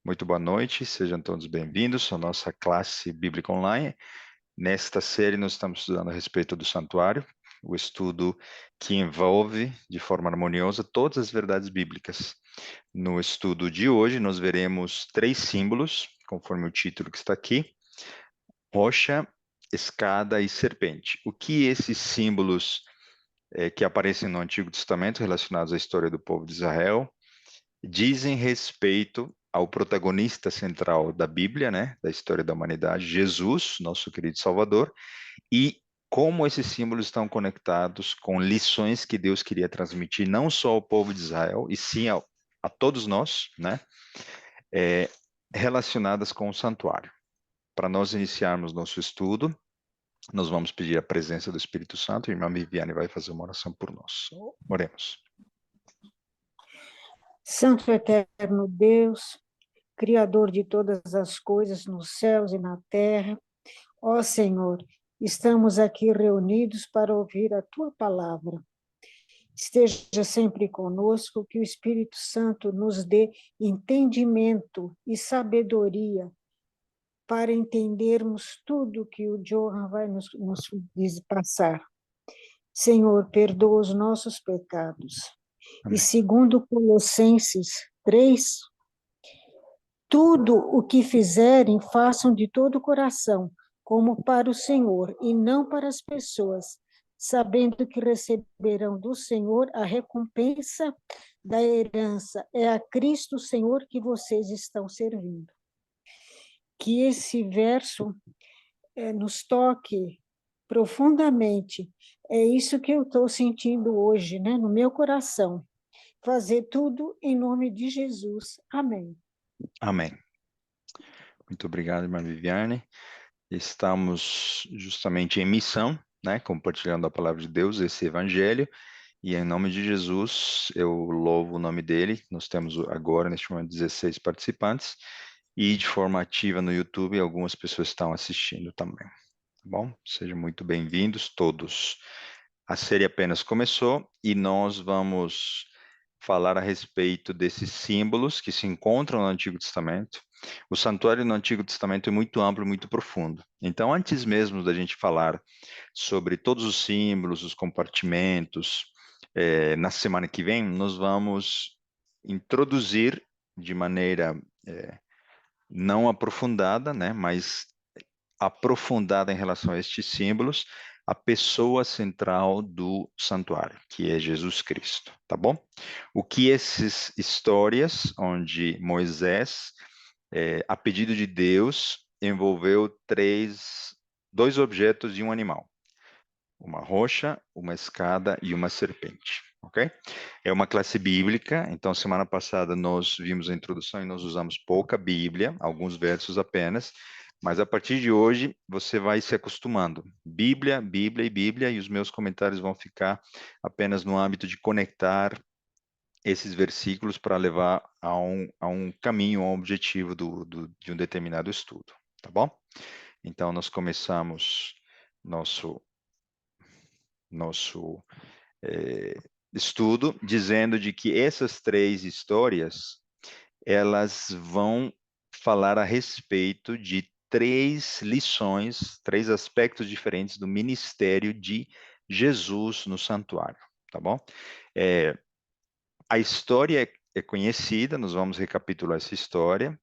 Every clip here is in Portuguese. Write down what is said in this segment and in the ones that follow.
Muito boa noite, sejam todos bem-vindos à nossa classe bíblica online. Nesta série, nós estamos estudando a respeito do santuário, o estudo que envolve, de forma harmoniosa, todas as verdades bíblicas. No estudo de hoje, nós veremos 3 símbolos, conforme o título que está aqui: rocha, escada e serpente. O que esses símbolos que aparecem no Antigo Testamento, relacionados à história do povo de Israel, dizem respeito ao protagonista central da Bíblia, né, da história da humanidade, Jesus, nosso querido Salvador, e como esses símbolos estão conectados com lições que Deus queria transmitir não só ao povo de Israel, e sim a todos nós, né, é, relacionadas com o santuário. Para nós iniciarmos nosso estudo, nós vamos pedir a presença do Espírito Santo, e a irmã Viviane vai fazer uma oração por nós. Oremos. Santo eterno Deus, Criador de todas as coisas nos céus e na terra, ó Senhor, estamos aqui reunidos para ouvir a Tua palavra. Esteja sempre conosco, que o Espírito Santo nos dê entendimento e sabedoria para entendermos tudo que o Johan vai nos passar. Senhor, perdoa os nossos pecados. Amém. E segundo Colossenses 3, tudo o que fizerem, façam de todo o coração, como para o Senhor, e não para as pessoas, sabendo que receberão do Senhor a recompensa da herança. É a Cristo Senhor que vocês estão servindo. Que esse verso nos toque profundamente. É isso que eu estou sentindo hoje, né, no meu coração. Fazer tudo em nome de Jesus. Amém. Amém. Muito obrigado, irmã Viviane. Estamos justamente em missão, né, compartilhando a palavra de Deus, esse evangelho, e em nome de Jesus, eu louvo o nome dele. Nós temos agora, neste momento, 16 participantes, e de forma ativa no YouTube, algumas pessoas estão assistindo também. Tá bom? Sejam muito bem-vindos todos. A série apenas começou e nós vamos falar a respeito desses símbolos que se encontram no Antigo Testamento. O santuário no Antigo Testamento é muito amplo e muito profundo. Então, antes mesmo da gente falar sobre todos os símbolos, os compartimentos, na semana que vem, nós vamos introduzir de maneira não aprofundada, né, mas aprofundada em relação a estes símbolos, a pessoa central do santuário, que é Jesus Cristo, tá bom? O que essas histórias, onde Moisés, a pedido de Deus, envolveu dois objetos e um animal: uma rocha, uma escada e uma serpente, ok? É uma classe bíblica, então semana passada nós vimos a introdução e nós usamos pouca Bíblia, alguns versos apenas, mas a partir de hoje você vai se acostumando. Bíblia, Bíblia e Bíblia, e os meus comentários vão ficar apenas no âmbito de conectar esses versículos para levar a um caminho, a um objetivo de um determinado estudo, tá bom? Então nós começamos nosso estudo dizendo de que essas 3 histórias, elas vão falar a respeito de 3 lições, 3 aspectos diferentes do ministério de Jesus no santuário, tá bom? A história é conhecida, nós vamos recapitular essa história,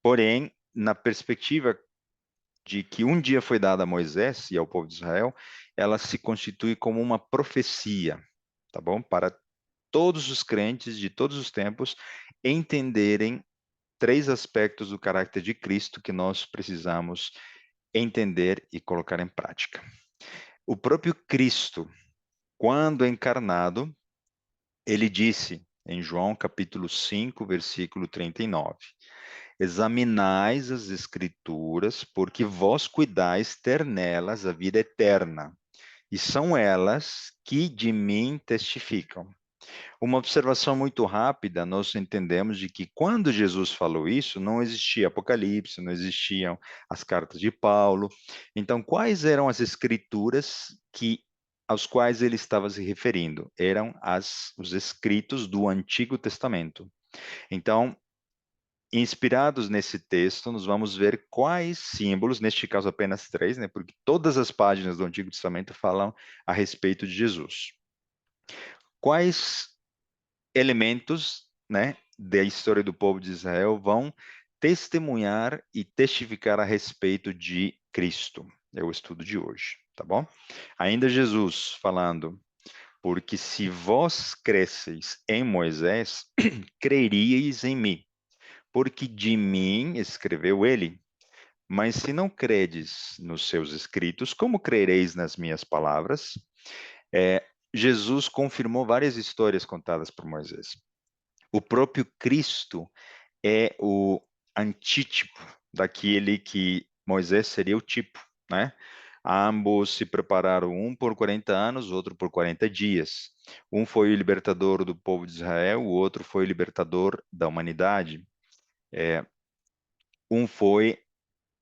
porém, na perspectiva de que um dia foi dada a Moisés e ao povo de Israel, ela se constitui como uma profecia, tá bom? Para todos os crentes de todos os tempos entenderem 3 aspectos do caráter de Cristo que nós precisamos entender e colocar em prática. O próprio Cristo, quando encarnado, ele disse em João capítulo 5, versículo 39: examinais as Escrituras, porque vós cuidais ter nelas a vida eterna, e são elas que de mim testificam. Uma observação muito rápida, nós entendemos de que quando Jesus falou isso, não existia Apocalipse, não existiam as cartas de Paulo. Então, quais eram as escrituras aos quais ele estava se referindo? Eram os escritos do Antigo Testamento. Então, inspirados nesse texto, nós vamos ver quais símbolos, neste caso apenas três, né? Porque todas as páginas do Antigo Testamento falam a respeito de Jesus. Quais elementos, né, da história do povo de Israel vão testemunhar e testificar a respeito de Cristo? É o estudo de hoje, tá bom? Ainda Jesus falando, porque se vós cresceis em Moisés, creríeis em mim, porque de mim escreveu ele. Mas se não credes nos seus escritos, como crereis nas minhas palavras? É, Jesus confirmou várias histórias contadas por Moisés. O próprio Cristo é o antítipo daquele que Moisés seria o tipo, né? Ambos se prepararam, um por 40 anos, outro por 40 dias. Um foi o libertador do povo de Israel, o outro foi o libertador da humanidade. Um foi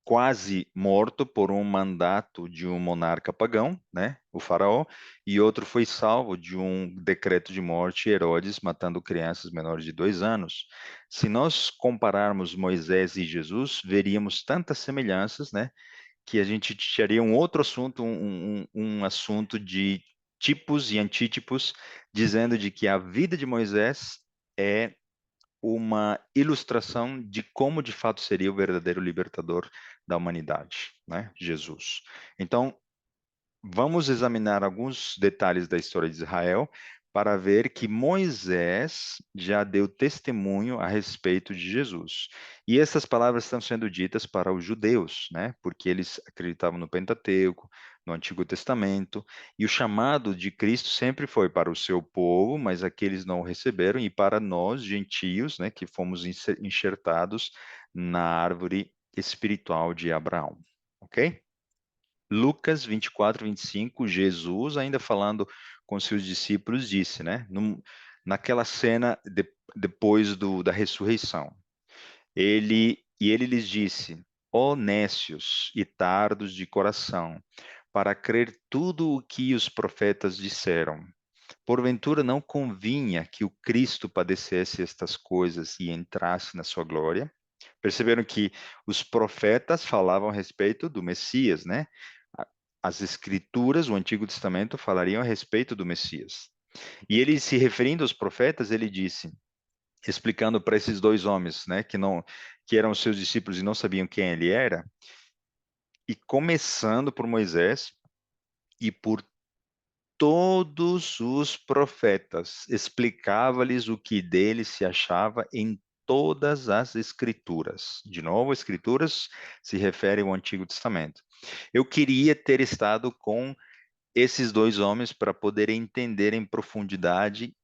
quase morto por um mandato de um monarca pagão, né, o faraó, e outro foi salvo de um decreto de morte, Herodes, matando crianças menores de 2 anos. Se nós compararmos Moisés e Jesus, veríamos tantas semelhanças, né, que a gente tiraria um outro assunto, um assunto de tipos e antítipos, dizendo de que a vida de Moisés é uma ilustração de como de fato seria o verdadeiro libertador da humanidade, né? Jesus. Então, vamos examinar alguns detalhes da história de Israel para ver que Moisés já deu testemunho a respeito de Jesus. E essas palavras estão sendo ditas para os judeus, né? Porque eles acreditavam no Pentateuco, no Antigo Testamento, e o chamado de Cristo sempre foi para o seu povo, mas aqueles não o receberam, e para nós, gentios, né, que fomos enxertados na árvore espiritual de Abraão. Ok? Lucas 24, 25, Jesus, ainda falando com seus discípulos, disse, né? Naquela cena depois da ressurreição, ele lhes disse: ó nécios e tardos de coração, para crer tudo o que os profetas disseram. Porventura não convinha que o Cristo padecesse estas coisas e entrasse na sua glória? Perceberam que os profetas falavam a respeito do Messias, né? As Escrituras, o Antigo Testamento, falariam a respeito do Messias. E ele, se referindo aos profetas, ele disse, explicando para esses dois homens, né, que eram seus discípulos e não sabiam quem ele era, e começando por Moisés e por todos os profetas, explicava-lhes o que dele se achava em todas as Escrituras. De novo, Escrituras se refere ao Antigo Testamento. Eu queria ter estado com esses dois homens para poder entender em profundidade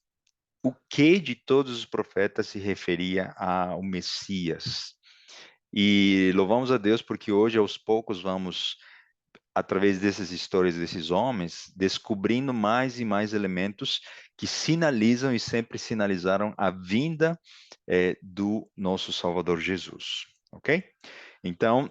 o que de todos os profetas se referia ao Messias. E louvamos a Deus porque hoje, aos poucos, vamos através dessas histórias desses homens, descobrindo mais e mais elementos que sinalizam e sempre sinalizaram a vinda do nosso Salvador Jesus, ok? Então,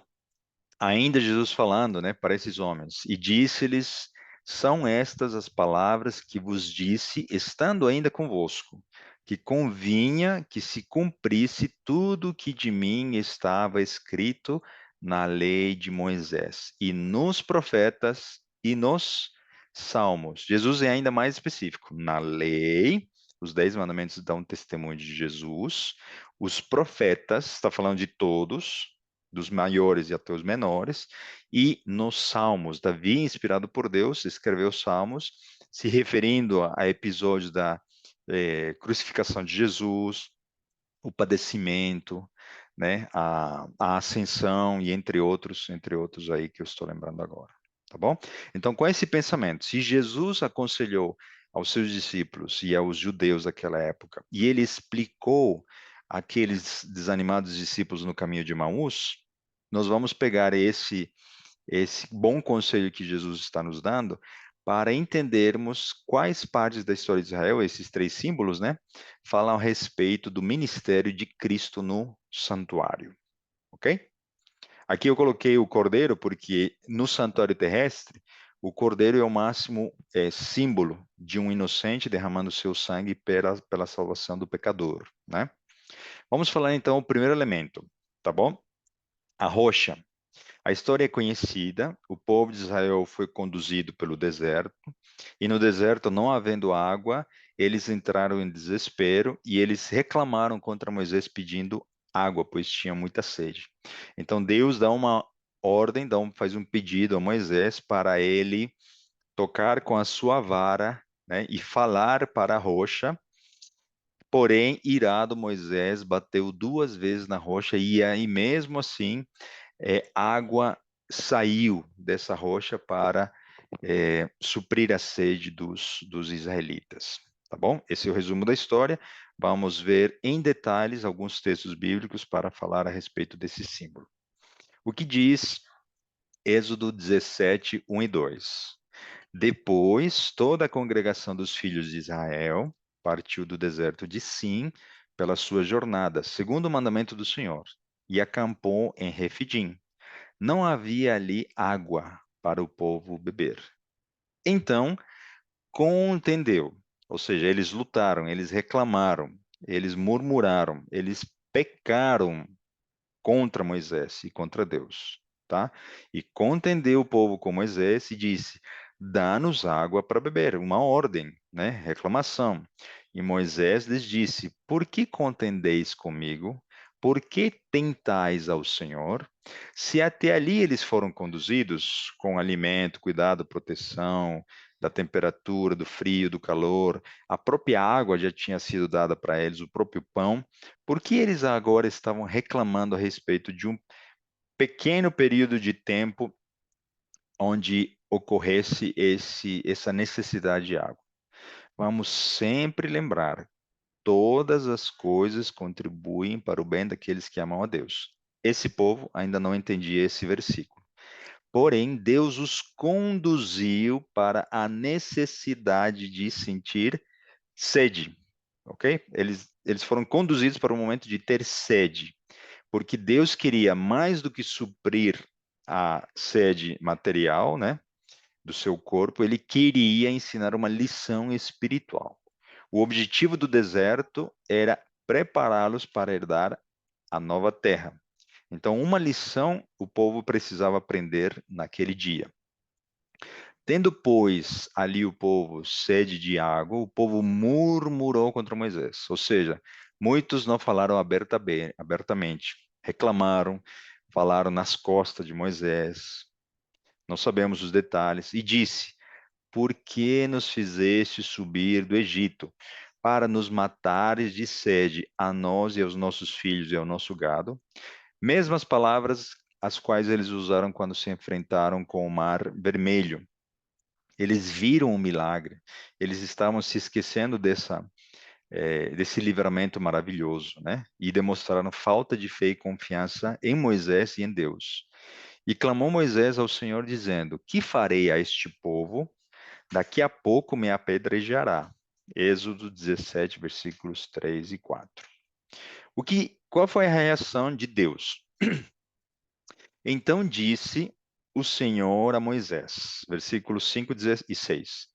ainda Jesus falando, né, para esses homens, e disse-lhes, são estas as palavras que vos disse, estando ainda convosco, que convinha que se cumprisse tudo o que de mim estava escrito na lei de Moisés, e nos profetas e nos salmos. Jesus é ainda mais específico. Na lei, os 10 mandamentos dão testemunho de Jesus, os profetas, está falando de todos, dos maiores e até os menores, e nos Salmos. Davi, inspirado por Deus, escreveu Salmos, se referindo a episódios da crucificação de Jesus, o padecimento, né, a ascensão e entre outros aí que eu estou lembrando agora, tá bom? Então, com esse pensamento, se Jesus aconselhou aos seus discípulos e aos judeus daquela época, e ele explicou aqueles desanimados discípulos no caminho de Emaús, nós vamos pegar esse bom conselho que Jesus está nos dando para entendermos quais partes da história de Israel, esses três símbolos, né, falam a respeito do ministério de Cristo no santuário, ok? Aqui eu coloquei o cordeiro porque no santuário terrestre o cordeiro é o máximo símbolo de um inocente derramando seu sangue pela salvação do pecador, né? Vamos falar então o primeiro elemento, tá bom? A rocha. A história é conhecida. O povo de Israel foi conduzido pelo deserto, e no deserto, não havendo água, eles entraram em desespero e eles reclamaram contra Moisés pedindo água, pois tinham muita sede. Então Deus dá uma ordem, faz um pedido a Moisés para ele tocar com a sua vara, né, e falar para a rocha. Porém, irado, Moisés bateu 2 vezes na rocha e aí mesmo assim água saiu dessa rocha para suprir a sede dos israelitas. Tá bom? Esse é o resumo da história. Vamos ver em detalhes alguns textos bíblicos para falar a respeito desse símbolo. O que diz Êxodo 17, 1 e 2? Depois, toda a congregação dos filhos de Israel partiu do deserto de Sim pela sua jornada, segundo o mandamento do Senhor, e acampou em Refidim. Não havia ali água para o povo beber. Então, contendeu, ou seja, eles lutaram, eles reclamaram, eles murmuraram, eles pecaram contra Moisés e contra Deus, tá? E contendeu o povo com Moisés e disse: dá-nos água para beber, uma ordem, né? Reclamação. E Moisés lhes disse: por que contendeis comigo? Por que tentais ao Senhor? Se até ali eles foram conduzidos com alimento, cuidado, proteção, da temperatura, do frio, do calor, a própria água já tinha sido dada para eles, o próprio pão, por que eles agora estavam reclamando a respeito de um pequeno período de tempo onde ocorresse essa necessidade de água? Vamos sempre lembrar, todas as coisas contribuem para o bem daqueles que amam a Deus. Esse povo ainda não entendia esse versículo. Porém, Deus os conduziu para a necessidade de sentir sede, ok? Eles foram conduzidos para o momento de ter sede, porque Deus queria mais do que suprir a sede material, né, do seu corpo, ele queria ensinar uma lição espiritual. O objetivo do deserto era prepará-los para herdar a nova terra. Então, uma lição o povo precisava aprender naquele dia. Tendo, pois, ali o povo sede de água, o povo murmurou contra Moisés. Ou seja, muitos não falaram abertamente, reclamaram, falaram nas costas de Moisés, não sabemos os detalhes, e disse: por que nos fizeste subir do Egito? Para nos matares de sede, a nós e aos nossos filhos e ao nosso gado? Mesmas palavras as quais eles usaram quando se enfrentaram com o Mar Vermelho. Eles viram o milagre, eles estavam se esquecendo desse livramento maravilhoso, né? E demonstraram falta de fé e confiança em Moisés e em Deus. E clamou Moisés ao Senhor, dizendo: que farei a este povo? Daqui a pouco me apedrejará. Êxodo 17, versículos 3 e 4. Qual foi a reação de Deus? Então disse o Senhor a Moisés, versículos 5 e 6.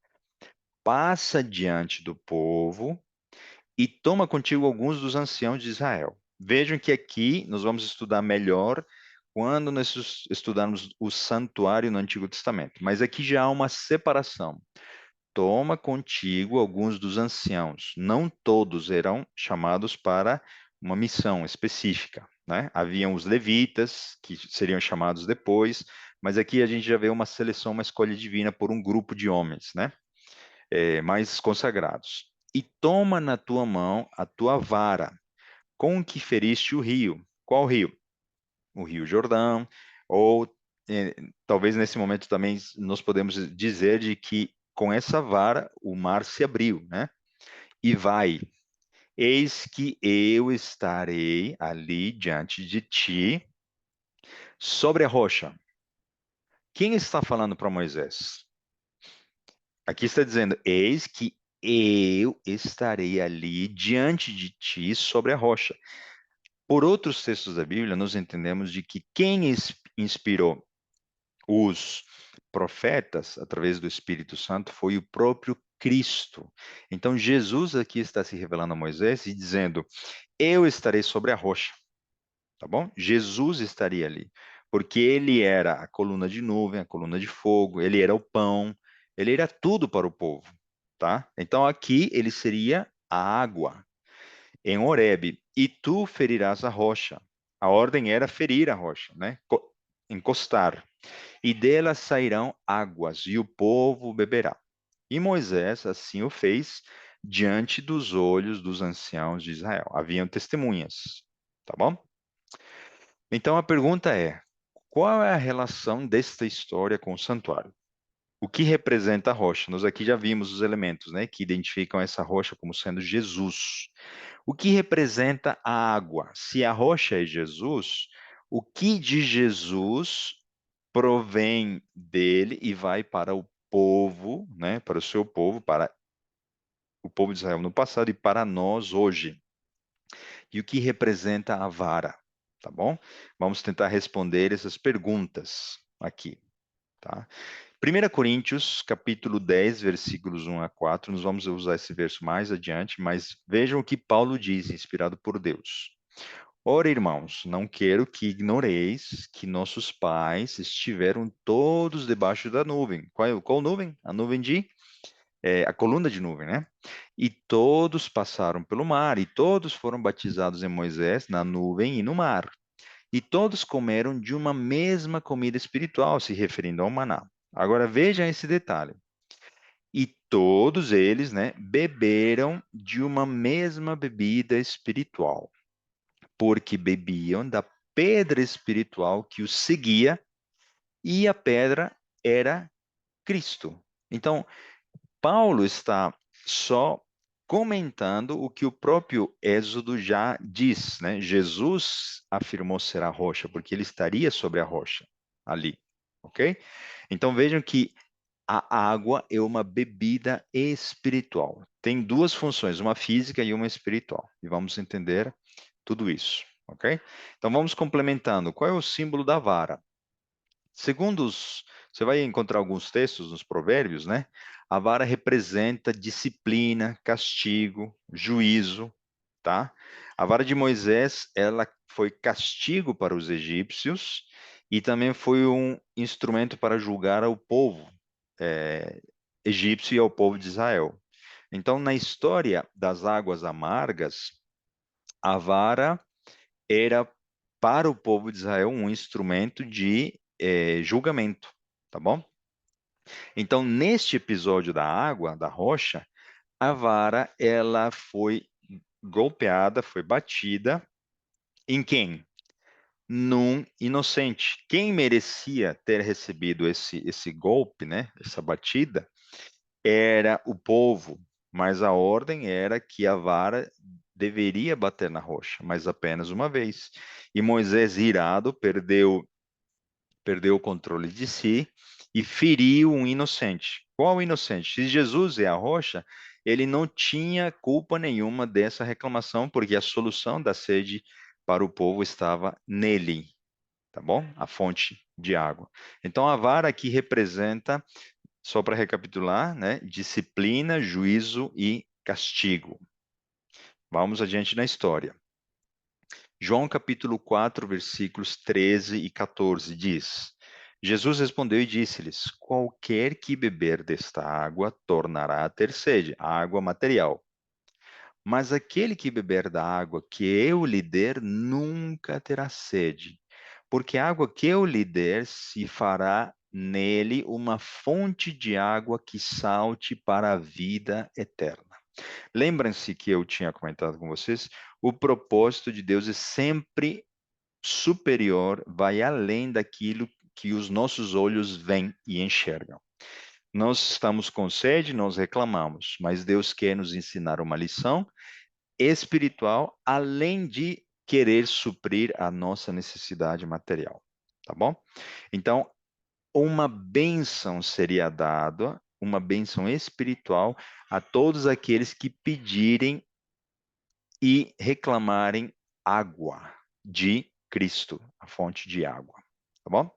Passa diante do povo e toma contigo alguns dos anciãos de Israel. Vejam que aqui nós vamos estudar melhor quando nós estudarmos o santuário no Antigo Testamento. Mas aqui já há uma separação. Toma contigo alguns dos anciãos. Não todos eram chamados para uma missão específica, né? Haviam os levitas, que seriam chamados depois, mas aqui a gente já vê uma seleção, uma escolha divina por um grupo de homens, né? Mais consagrados. E toma na tua mão a tua vara, com que feriste o rio. Qual rio? O Rio Jordão, ou talvez nesse momento também nós podemos dizer de que com essa vara o mar se abriu, né? E vai, eis que eu estarei ali diante de ti sobre a rocha. Quem está falando para Moisés? Aqui está dizendo: eis que eu estarei ali diante de ti sobre a rocha. Por outros textos da Bíblia, nós entendemos de que quem inspirou os profetas através do Espírito Santo foi o próprio Cristo. Então, Jesus aqui está se revelando a Moisés e dizendo: eu estarei sobre a rocha, tá bom? Jesus estaria ali, porque ele era a coluna de nuvem, a coluna de fogo, ele era o pão, ele era tudo para o povo, tá? Então, aqui ele seria a água em Horebe, e tu ferirás a rocha. A ordem era ferir a rocha, né? Encostar. E dela sairão águas, e o povo beberá. E Moisés assim o fez diante dos olhos dos anciãos de Israel. Haviam testemunhas, tá bom? Então a pergunta é: qual é a relação desta história com o santuário? O que representa a rocha? Nós aqui já vimos os elementos, né, que identificam essa rocha como sendo Jesus. O que representa a água? Se a rocha é Jesus, o que de Jesus provém dele e vai para o povo, né, para o seu povo, para o povo de Israel no passado e para nós hoje? E o que representa a vara? Tá bom? Vamos tentar responder essas perguntas aqui, tá? 1 Coríntios, capítulo 10, versículos 1 a 4, nós vamos usar esse verso mais adiante, mas vejam o que Paulo diz, inspirado por Deus. Ora, irmãos, não quero que ignoreis que nossos pais estiveram todos debaixo da nuvem. Qual nuvem? A nuvem a coluna de nuvem, né? E todos passaram pelo mar, e todos foram batizados em Moisés, na nuvem e no mar. E todos comeram de uma mesma comida espiritual, se referindo ao maná. Agora vejam esse detalhe. E todos eles, né, beberam de uma mesma bebida espiritual, porque bebiam da pedra espiritual que os seguia, e a pedra era Cristo. Então, Paulo está só comentando o que o próprio Êxodo já diz, né? Jesus afirmou ser a rocha, porque ele estaria sobre a rocha ali, ok? Então vejam que a água é uma bebida espiritual. Tem duas funções, uma física e uma espiritual. E vamos entender tudo isso, ok? Então vamos complementando. Qual é o símbolo da vara? Você vai encontrar alguns textos nos provérbios, né? A vara representa disciplina, castigo, juízo, tá? A vara de Moisés, ela foi castigo para os egípcios e também foi um instrumento para julgar ao povo egípcio e ao povo de Israel. Então, na história das águas amargas, a vara era para o povo de Israel um instrumento de julgamento, tá bom? Então, neste episódio da água, da rocha, a vara ela foi golpeada, foi batida em quem? Num inocente. Quem merecia ter recebido esse golpe, né? Essa batida, era o povo, mas a ordem era que a vara deveria bater na rocha, mas apenas uma vez. E Moisés, irado, perdeu o controle de si e feriu um inocente. Qual inocente? Se Jesus é a rocha, ele não tinha culpa nenhuma dessa reclamação, porque a solução da sede para o povo estava nele, tá bom? A fonte de água. Então a vara aqui representa, só para recapitular, né? Disciplina, juízo e castigo. Vamos adiante na história. João capítulo 4, versículos 13 e 14 diz: Jesus respondeu e disse-lhes: qualquer que beber desta água tornará a ter sede, a água material. Mas aquele que beber da água que eu lhe der nunca terá sede, porque a água que eu lhe der se fará nele uma fonte de água que salte para a vida eterna. Lembrem-se que eu tinha comentado com vocês, o propósito de Deus é sempre superior, vai além daquilo que os nossos olhos veem e enxergam. Nós estamos com sede, nós reclamamos, mas Deus quer nos ensinar uma lição espiritual, além de querer suprir a nossa necessidade material, tá bom? Então, uma bênção seria dada, uma bênção espiritual a todos aqueles que pedirem e reclamarem água de Cristo, a fonte de água, tá bom?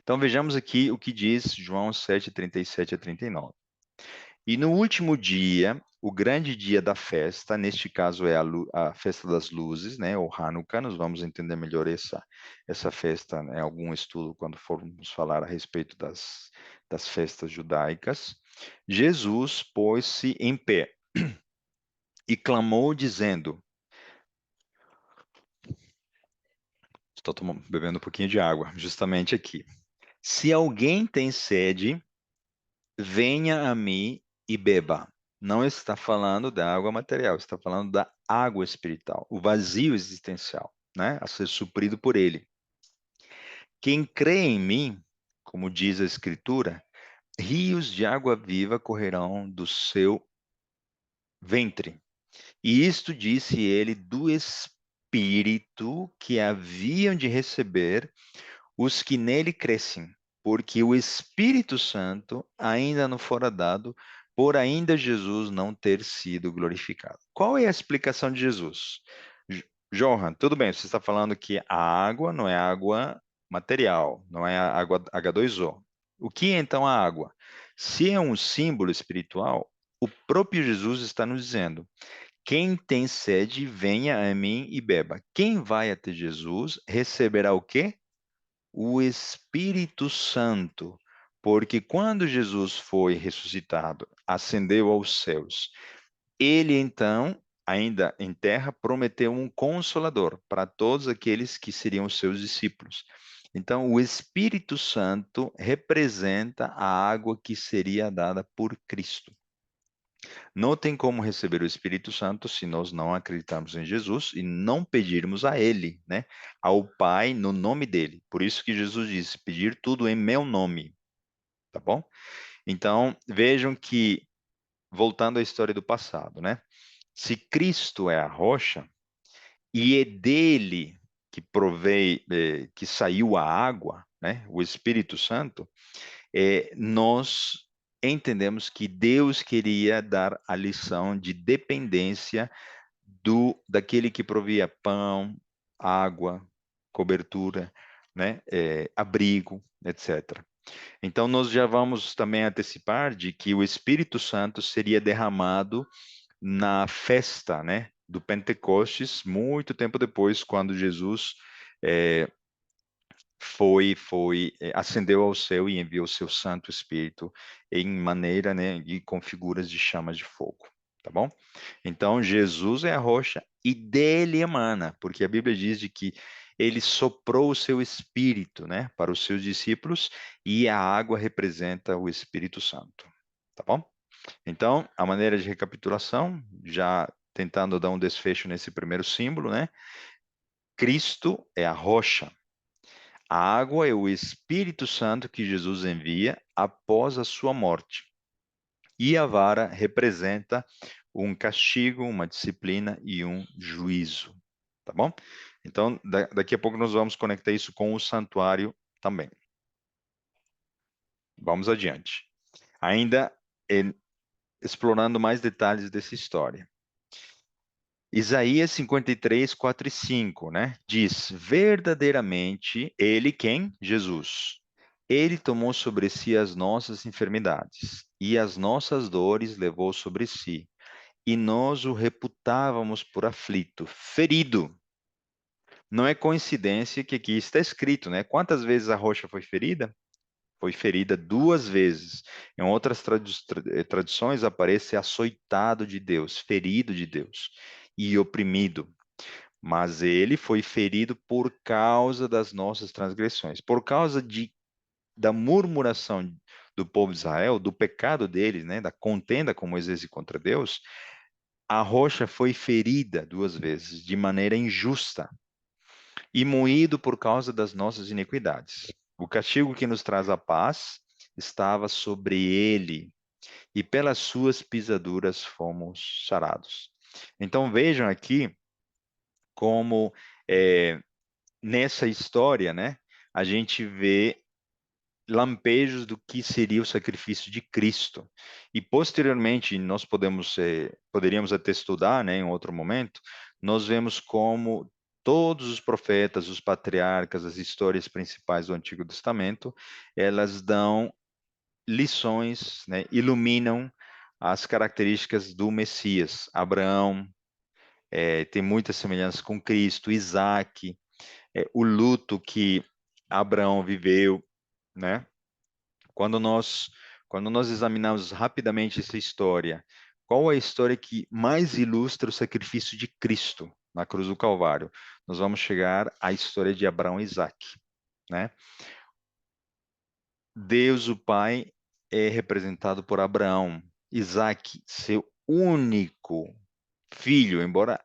Então vejamos aqui o que diz João 7, 37 a 39. E no último dia, o grande dia da festa, neste caso é a festa das luzes, né, ou Hanukkah, nós vamos entender melhor essa festa em algum estudo quando formos falar a respeito das festas judaicas. Jesus pôs-se em pé e clamou dizendo, estou bebendo um pouquinho de água, justamente aqui. Se alguém tem sede, venha a mim e beba. Não está falando da água material, está falando da água espiritual, o vazio existencial, né, a ser suprido por ele. Quem crê em mim, como diz a Escritura, rios de água viva correrão do seu ventre. E isto disse ele do Espírito que haviam de receber os que nele crescem, porque o Espírito Santo ainda não fora dado, por ainda Jesus não ter sido glorificado. Qual é a explicação de Jesus? Johan, tudo bem, você está falando que a água não é água material, não é a água H2O. O que é então a água? Se é um símbolo espiritual, o próprio Jesus está nos dizendo: quem tem sede, venha a mim e beba. Quem vai até Jesus receberá o quê? O Espírito Santo, porque quando Jesus foi ressuscitado, ascendeu aos céus, ele então, ainda em terra, prometeu um consolador para todos aqueles que seriam os seus discípulos. Então, o Espírito Santo representa a água que seria dada por Cristo. Não tem como receber o Espírito Santo se nós não acreditarmos em Jesus e não pedirmos a Ele, né? Ao Pai no nome dele. Por isso que Jesus disse: pedir tudo em meu nome, tá bom? Então, vejam que, voltando à história do passado, né? Se Cristo é a rocha e é dele que que saiu a água, né? O Espírito Santo, nós entendemos que Deus queria dar a lição de dependência daquele que provia pão, água, cobertura, né, abrigo, etc. Então nós já vamos também antecipar de que o Espírito Santo seria derramado na festa, né, do Pentecostes, muito tempo depois, quando Jesus é, ascendeu ao céu e enviou seu Santo Espírito em maneira, né, e com figuras de chamas de fogo, tá bom? Então Jesus é a rocha e dele emana, porque a Bíblia diz de que ele soprou o seu Espírito, né, para os seus discípulos e a água representa o Espírito Santo, tá bom? Então, a maneira de recapitulação, já tentando dar um desfecho nesse primeiro símbolo, né? Cristo é a rocha. A água é o Espírito Santo que Jesus envia após a sua morte. E a vara representa um castigo, uma disciplina e um juízo. Tá bom? Então, daqui a pouco nós vamos conectar isso com o santuário também. Vamos adiante. Ainda explorando mais detalhes dessa história. Isaías 53, 4 e 5, né? Diz: verdadeiramente, ele quem? Jesus. Ele tomou sobre si as nossas enfermidades e as nossas dores levou sobre si. E nós o reputávamos por aflito, ferido. Não é coincidência que aqui está escrito, né? Quantas vezes a rocha foi ferida? Foi ferida 2 vezes. Em outras traduções aparece açoitado de Deus, ferido de Deus e oprimido. Mas ele foi ferido por causa das nossas transgressões, por causa da murmuração do povo de Israel, do pecado deles, né, da contenda com Moisés e contra Deus. A rocha foi ferida 2 vezes, de maneira injusta, e moído por causa das nossas iniquidades. O castigo que nos traz a paz estava sobre ele, e pelas suas pisaduras fomos sarados. Então vejam aqui como nessa história, né, a gente vê lampejos do que seria o sacrifício de Cristo. E posteriormente, nós poderíamos até estudar, né, em outro momento, nós vemos como todos os profetas, os patriarcas, as histórias principais do Antigo Testamento, elas dão lições, né, iluminam as características do Messias. Abraão tem muita semelhança com Cristo, Isaac, o luto que Abraão viveu, né? Quando nós, quando nós examinamos rapidamente essa história, qual é a história que mais ilustra o sacrifício de Cristo na cruz do Calvário? Nós vamos chegar à história de Abraão e Isaac, né? Deus, o Pai, é representado por Abraão. Isaac, seu único filho, embora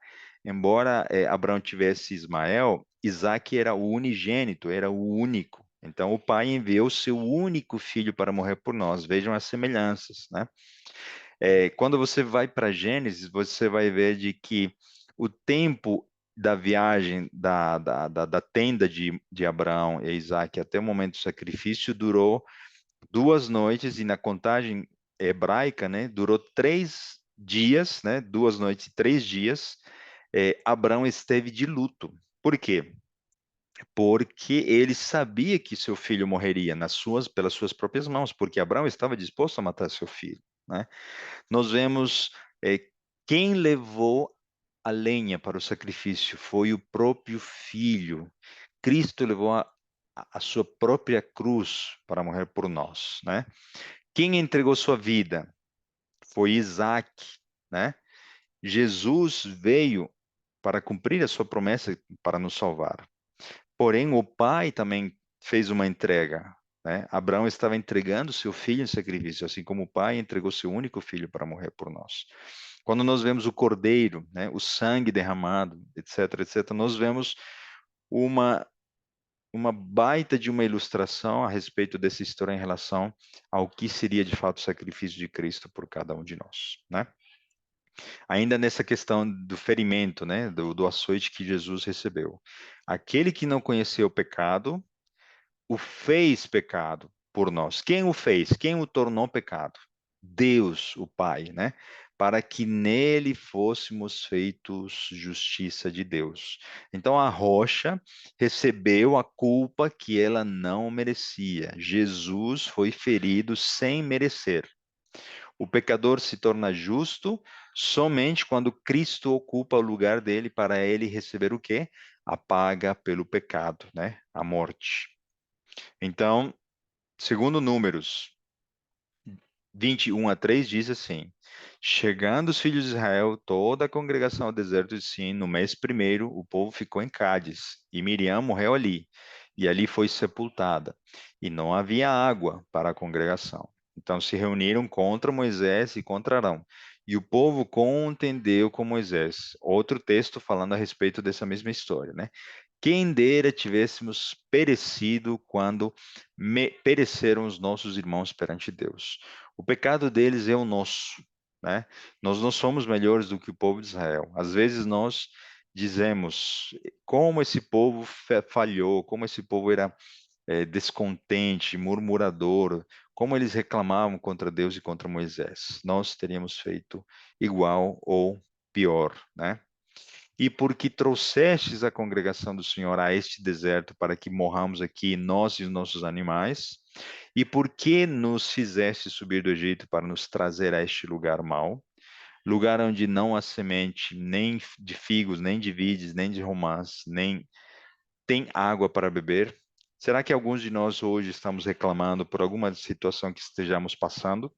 Abraão tivesse Ismael, Isaac era o unigênito, era o único. Então o pai enviou seu único filho para morrer por nós. Vejam as semelhanças, né? Quando você vai para Gênesis, você vai ver de que o tempo da viagem da tenda de Abraão e Isaac até o momento do sacrifício durou 2 noites, e na contagem hebraica, né, durou 3 dias, né, 2 noites e 3 dias. Abraão esteve de luto. Por quê? Porque ele sabia que seu filho morreria pelas suas próprias mãos, porque Abraão estava disposto a matar seu filho, né? Nós vemos quem levou a lenha para o sacrifício foi o próprio filho. Cristo levou a sua própria cruz para morrer por nós, né? Quem entregou sua vida foi Isaac, né? Jesus veio para cumprir a sua promessa para nos salvar. Porém, o Pai também fez uma entrega, né? Abraão estava entregando seu filho em sacrifício, assim como o Pai entregou seu único filho para morrer por nós. Quando nós vemos o cordeiro, né, o sangue derramado, etc, etc, nós vemos uma uma baita de uma ilustração a respeito dessa história em relação ao que seria de fato o sacrifício de Cristo por cada um de nós, né? Ainda nessa questão do ferimento, né, do açoite que Jesus recebeu. Aquele que não conheceu o pecado, o fez pecado por nós. Quem o fez? Quem o tornou pecado? Deus, o Pai, né? Para que nele fôssemos feitos justiça de Deus. Então a rocha recebeu a culpa que ela não merecia. Jesus foi ferido sem merecer. O pecador se torna justo somente quando Cristo ocupa o lugar dele para ele receber o quê? A paga pelo pecado, né? A morte. Então, segundo Números 21:3 diz assim: Chegando os filhos de Israel, toda a congregação ao deserto de Sim, no mês primeiro, o povo ficou em Cádiz, e Miriam morreu ali, e ali foi sepultada, e não havia água para a congregação. Então se reuniram contra Moisés e contra Arão, e o povo contendeu com Moisés. Outro texto falando a respeito dessa mesma história, né? Quem dera tivéssemos perecido quando pereceram os nossos irmãos perante Deus. O pecado deles é o nosso, né? Nós não somos melhores do que o povo de Israel. Às vezes nós dizemos como esse povo falhou, como esse povo era descontente, murmurador, como eles reclamavam contra Deus e contra Moisés. Nós teríamos feito igual ou pior, né? E porque trouxestes a congregação do Senhor a este deserto para que morramos aqui, nós e os nossos animais, e porque nos fizeste subir do Egito para nos trazer a este lugar mau, lugar onde não há semente nem de figos, nem de vides, nem de romãs, nem tem água para beber? Será que alguns de nós hoje estamos reclamando por alguma situação que estejamos passando?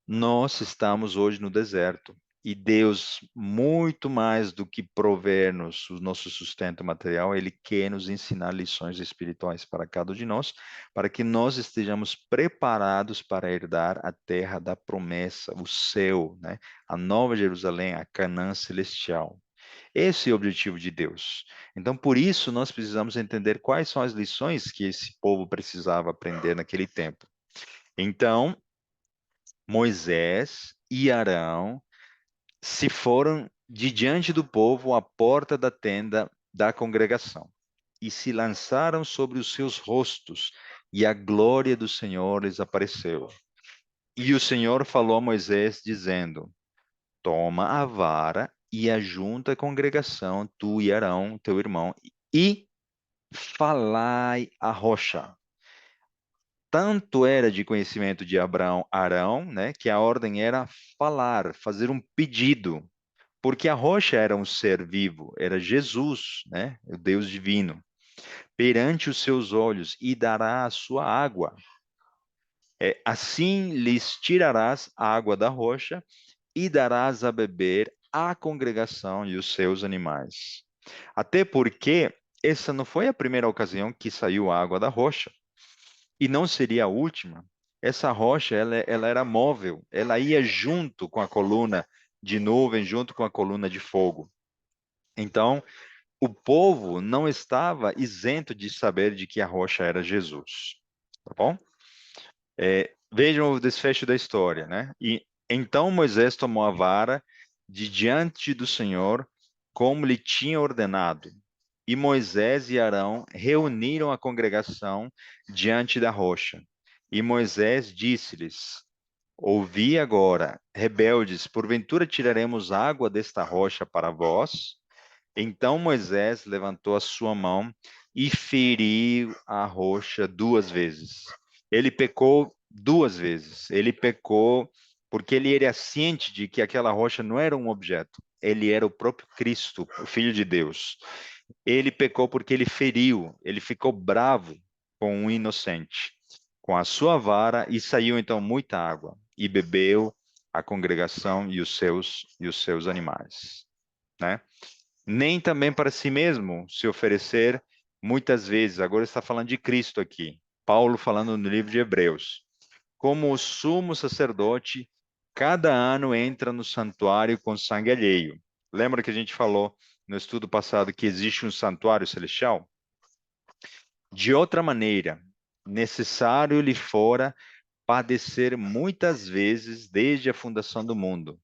Nós estamos hoje no deserto e Deus, muito mais do que prover-nos o nosso sustento material, Ele quer nos ensinar lições espirituais para cada um de nós, para que nós estejamos preparados para herdar a terra da promessa, o céu, né? A nova Jerusalém, a Canaã celestial. Esse é o objetivo de Deus. Então, por isso, nós precisamos entender quais são as lições que esse povo precisava aprender naquele tempo. Então, Moisés e Arão se foram de diante do povo à porta da tenda da congregação e se lançaram sobre os seus rostos, e a glória do Senhor lhes apareceu. E o Senhor falou a Moisés, dizendo: Toma a vara e ajunta a congregação, tu e Arão, teu irmão, e falai a rocha. tanto era de conhecimento de Arão, né, que a ordem era falar, fazer um pedido, porque a rocha era um ser vivo, era Jesus, né, o Deus divino, perante os seus olhos, e dará a sua água. Assim lhes tirarás a água da rocha e darás a beber à congregação e os seus animais. Até porque essa não foi a primeira ocasião que saiu água da rocha, e não seria a última. Essa rocha, ela era móvel, ela ia junto com a coluna de nuvem, junto com a coluna de fogo. Então, o povo não estava isento de saber de que a rocha era Jesus, tá bom? Vejam o desfecho da história, né? E então Moisés tomou a vara de diante do Senhor, como lhe tinha ordenado. E Moisés e Arão reuniram a congregação diante da rocha. E Moisés disse-lhes: Ouvi agora, rebeldes, porventura tiraremos água desta rocha para vós? Então Moisés levantou a sua mão e feriu a rocha 2 vezes. Ele pecou 2 vezes. Ele pecou porque ele era ciente de que aquela rocha não era um objeto. Ele era o próprio Cristo, o Filho de Deus. Ele pecou porque ele feriu, ele ficou bravo com um inocente, com a sua vara, e saiu então muita água, e bebeu a congregação e os seus animais, né? Nem também para si mesmo se oferecer muitas vezes. Agora está falando de Cristo aqui. Paulo falando no livro de Hebreus. Como o sumo sacerdote, cada ano entra no santuário com sangue alheio. Lembra que a gente falou no estudo passado que existe um santuário celestial? De outra maneira, necessário lhe fora padecer muitas vezes desde a fundação do mundo.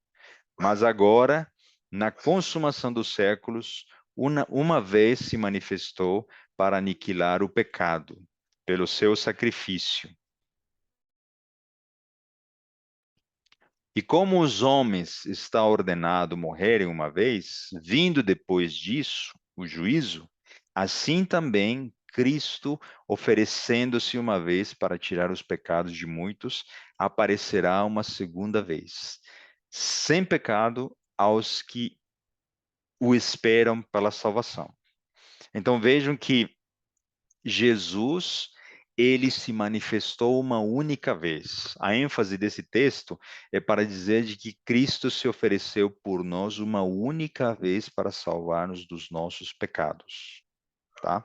Mas agora, na consumação dos séculos, uma vez se manifestou para aniquilar o pecado, pelo seu sacrifício. E como os homens está ordenado morrerem uma vez, vindo depois disso o juízo, assim também Cristo, oferecendo-se uma vez para tirar os pecados de muitos, aparecerá uma segunda vez, sem pecado aos que o esperam pela salvação. Então vejam que Jesus, ele se manifestou uma única vez. A ênfase desse texto é para dizer de que Cristo se ofereceu por nós uma única vez para salvar-nos dos nossos pecados, tá?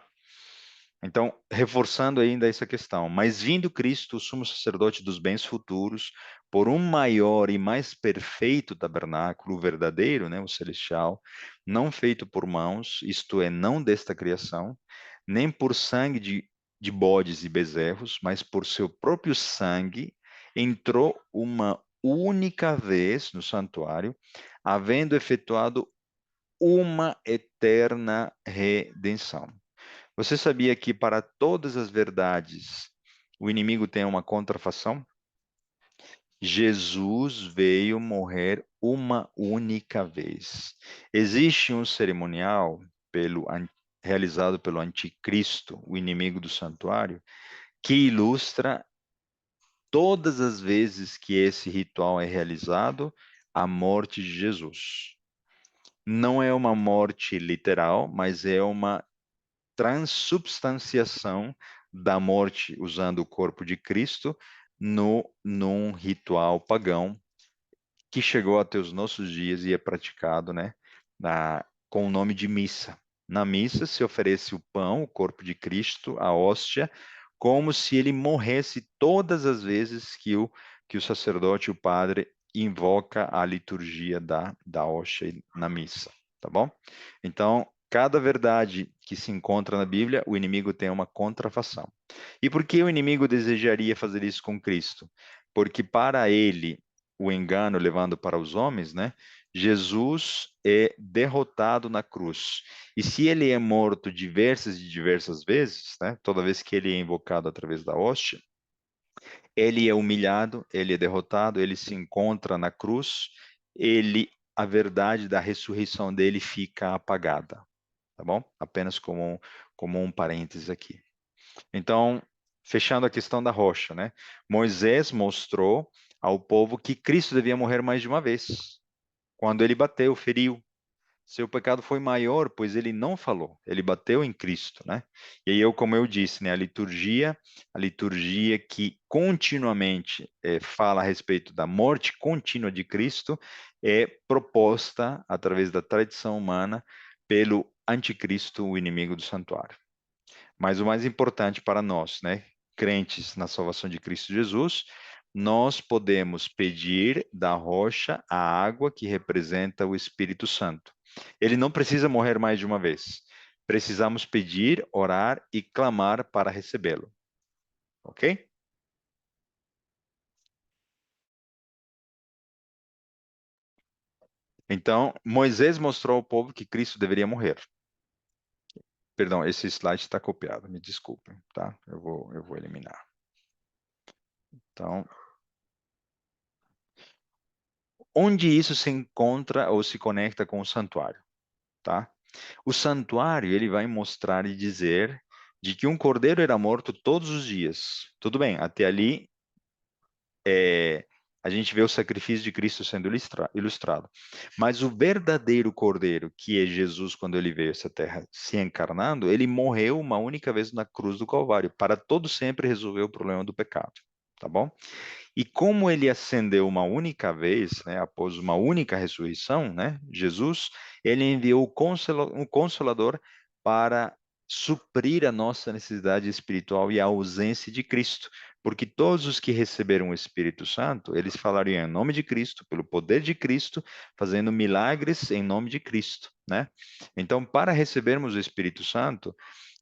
Então, reforçando ainda essa questão, mas vindo Cristo, o sumo sacerdote dos bens futuros, por um maior e mais perfeito tabernáculo, o verdadeiro, né, o celestial, não feito por mãos, isto é, não desta criação, nem por sangue de bodes e bezerros, mas por seu próprio sangue, entrou uma única vez no santuário, havendo efetuado uma eterna redenção. Você sabia que para todas as verdades o inimigo tem uma contrafação? Jesus veio morrer uma única vez. Existe um cerimonial realizado pelo anticristo, o inimigo do santuário, que ilustra todas as vezes que esse ritual é realizado, a morte de Jesus. Não é uma morte literal, mas é uma transubstanciação da morte usando o corpo de Cristo num ritual pagão que chegou até os nossos dias e é praticado, né, com o nome de missa. Na missa se oferece o pão, o corpo de Cristo, a hóstia, como se ele morresse todas as vezes que o sacerdote, o padre, invoca a liturgia da hóstia na missa, tá bom? Então, cada verdade que se encontra na Bíblia, o inimigo tem uma contrafação. E por que o inimigo desejaria fazer isso com Cristo? Porque para ele, o engano levando para os homens, né? Jesus é derrotado na cruz. E se ele é morto diversas e diversas vezes, né? Toda vez que ele é invocado através da hóstia, ele é humilhado, ele é derrotado, ele se encontra na cruz, a verdade da ressurreição dele fica apagada, tá bom? Apenas como um parênteses aqui. Então, fechando a questão da rocha, né? Moisés mostrou ao povo que Cristo devia morrer mais de uma vez. Quando ele bateu, feriu. Seu pecado foi maior, pois ele não falou, ele bateu em Cristo, né? E aí como eu disse, né, a liturgia que continuamente fala a respeito da morte contínua de Cristo, é proposta através da tradição humana pelo anticristo, o inimigo do santuário. Mas o mais importante para nós, né, crentes na salvação de Cristo Jesus, nós podemos pedir da rocha a água que representa o Espírito Santo. Ele não precisa morrer mais de uma vez. Precisamos pedir, orar e clamar para recebê-lo. Ok? Então, Moisés mostrou ao povo que Cristo deveria morrer. Perdão, esse slide está copiado, me desculpem, tá? Eu vou eliminar. Então, onde isso se encontra ou se conecta com o santuário, tá? O santuário, ele vai mostrar e dizer de que um cordeiro era morto todos os dias. Tudo bem, até ali a gente vê o sacrifício de Cristo sendo ilustrado. Mas o verdadeiro cordeiro, que é Jesus quando ele veio a essa terra se encarnando, ele morreu uma única vez na cruz do Calvário, para todo sempre resolver o problema do pecado. Tá bom? E como ele ascendeu uma única vez, né, após uma única ressurreição, né, Jesus, ele enviou um consolador para suprir a nossa necessidade espiritual e a ausência de Cristo. Porque todos os que receberam o Espírito Santo, eles falariam em nome de Cristo, pelo poder de Cristo, fazendo milagres em nome de Cristo, né? Então, para recebermos o Espírito Santo,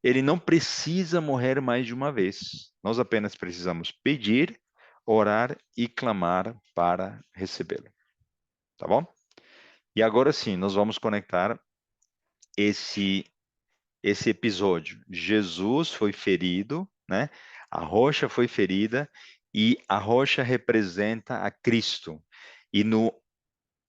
ele não precisa morrer mais de uma vez. Nós apenas precisamos pedir, orar e clamar para recebê-lo. Tá bom? E agora sim, nós vamos conectar esse episódio. Jesus foi ferido, né? A rocha foi ferida e a rocha representa a Cristo. E no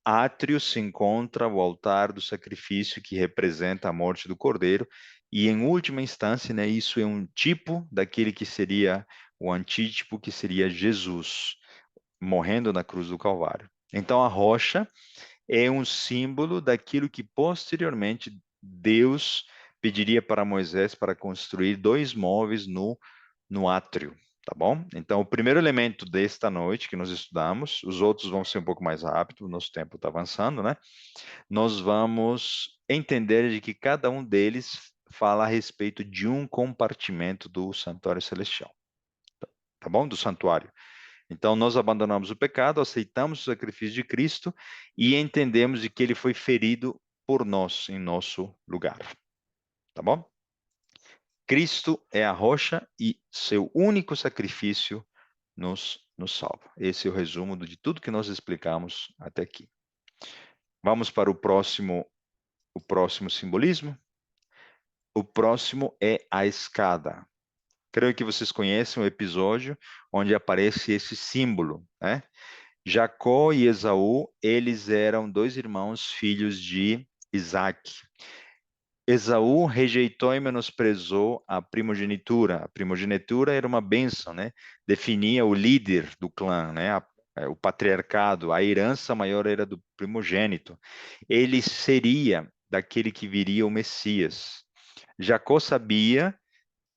átrio se encontra o altar do sacrifício que representa a morte do Cordeiro. E em última instância, né, isso é um tipo daquele que seria o antítipo, que seria Jesus morrendo na cruz do Calvário. Então a rocha é um símbolo daquilo que posteriormente Deus pediria para Moisés para construir dois móveis no átrio, tá bom? Então o primeiro elemento desta noite que nós estudamos, os outros vão ser um pouco mais rápido, o nosso tempo está avançando, né? Nós vamos entender de que cada um deles fala a respeito de um compartimento do santuário celestial, tá bom? Do santuário. Então, nós abandonamos o pecado, aceitamos o sacrifício de Cristo e entendemos de que ele foi ferido por nós, em nosso lugar. Tá bom? Cristo é a rocha e seu único sacrifício nos salva. Esse é o resumo de tudo que nós explicamos até aqui. Vamos para o próximo simbolismo. O próximo é a escada. Creio que vocês conhecem o episódio onde aparece esse símbolo, né? Jacó e Esaú, eles eram dois irmãos, filhos de Isaac. Esaú rejeitou e menosprezou a primogenitura. A primogenitura era uma bênção, né? Definia o líder do clã, né? O patriarcado. A herança maior era do primogênito. Ele seria daquele que viria o Messias. Jacó sabia,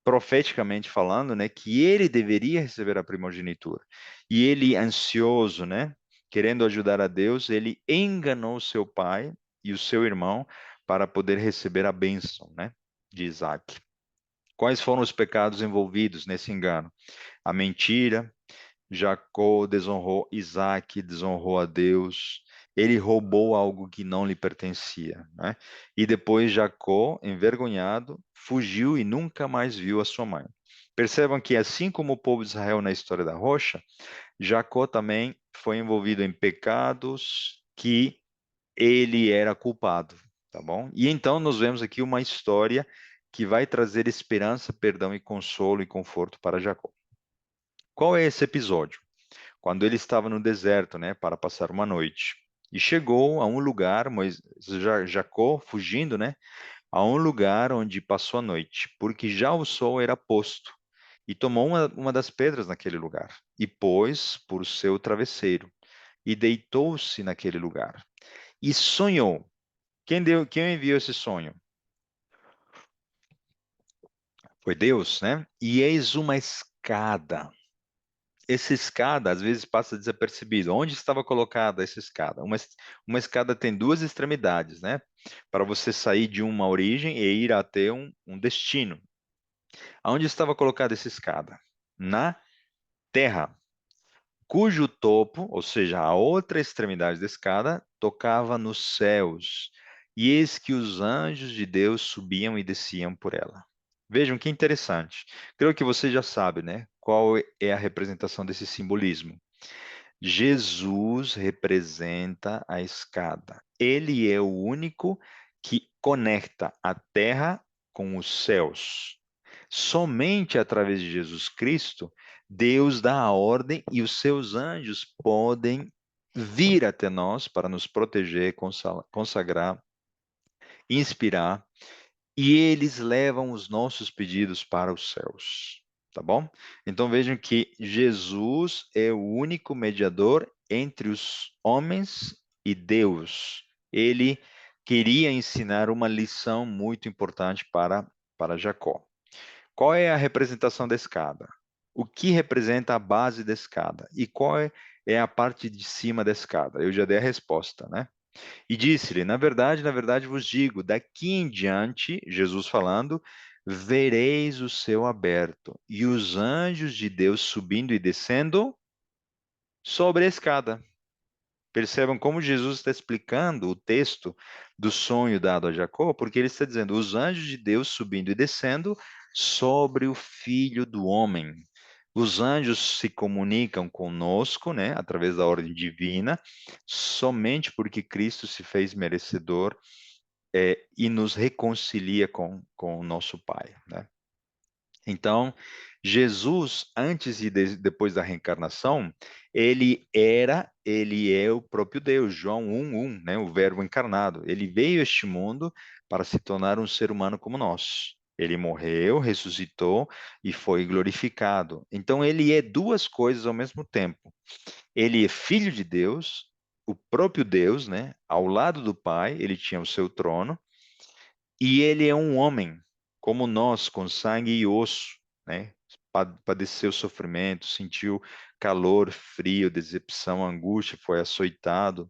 profeticamente falando, né, que ele deveria receber a primogenitura. E ele, ansioso, né, querendo ajudar a Deus, ele enganou seu pai e o seu irmão para poder receber a bênção, né, de Isaac. Quais foram os pecados envolvidos nesse engano? A mentira, Jacó desonrou Isaac, desonrou a Deus, ele roubou algo que não lhe pertencia, né? E depois Jacó, envergonhado, fugiu e nunca mais viu a sua mãe. Percebam que, assim como o povo de Israel na história da rocha, Jacó também foi envolvido em pecados que ele era culpado, tá bom? E então nós vemos aqui uma história que vai trazer esperança, perdão e consolo e conforto para Jacó. Qual é esse episódio? Quando ele estava no deserto, né, para passar uma noite. E chegou a um lugar, Jacó fugindo, né, a um lugar onde passou a noite, porque já o sol era posto. e tomou uma das pedras naquele lugar, e pôs por seu travesseiro, e deitou-se naquele lugar. E sonhou. Quem enviou esse sonho? Foi Deus, né? E eis uma escada. Essa escada, às vezes, passa desapercebido. Onde estava colocada essa escada? Uma escada tem duas extremidades, né? Para você sair de uma origem e ir até um destino. Aonde estava colocada essa escada? Na terra, cujo topo, ou seja, a outra extremidade da escada, tocava nos céus. E eis que os anjos de Deus subiam e desciam por ela. Vejam que interessante. Creio que você já sabe, né? Qual é a representação desse simbolismo. Jesus representa a escada. Ele é o único que conecta a terra com os céus. Somente através de Jesus Cristo, Deus dá a ordem e os seus anjos podem vir até nós para nos proteger, consagrar, inspirar, e eles levam os nossos pedidos para os céus. Tá bom? Então vejam que Jesus é o único mediador entre os homens e Deus. Ele queria ensinar uma lição muito importante para Jacó. Qual é a representação da escada? O que representa a base da escada? E qual é a parte de cima da escada? Eu já dei a resposta, né? E disse-lhe: na verdade vos digo, daqui em diante, Jesus falando, vereis o céu aberto e os anjos de Deus subindo e descendo sobre a escada. Percebam como Jesus está explicando o texto do sonho dado a Jacó, porque ele está dizendo: os anjos de Deus subindo e descendo sobre o Filho do Homem. Os anjos se comunicam conosco, né, através da ordem divina, somente porque Cristo se fez merecedor, e nos reconcilia com o nosso Pai, né? Então, Jesus, antes e depois da reencarnação, ele é o próprio Deus, João 1:1, né, o Verbo encarnado. Ele veio a este mundo para se tornar um ser humano como nós. Ele morreu, ressuscitou e foi glorificado. Então, ele é duas coisas ao mesmo tempo. Ele é filho de Deus, o próprio Deus, né, ao lado do Pai, ele tinha o seu trono, e ele é um homem, como nós, com sangue e osso, né? Padeceu sofrimento, sentiu calor, frio, decepção, angústia, foi açoitado.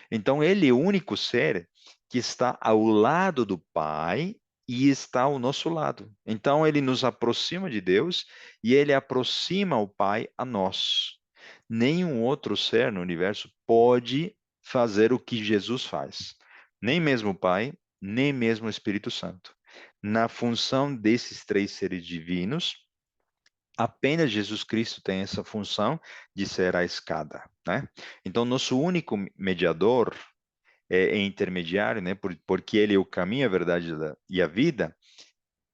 Então, ele é o único ser que está ao lado do Pai e está ao nosso lado. Então, ele nos aproxima de Deus e ele aproxima o Pai a nós. Nenhum outro ser no universo pode fazer o que Jesus faz. Nem mesmo o Pai, nem mesmo o Espírito Santo. Na função desses três seres divinos, apenas Jesus Cristo tem essa função de ser a escada, né? Então, nosso único mediador é intermediário, né? Porque ele é o caminho, a verdade e a vida,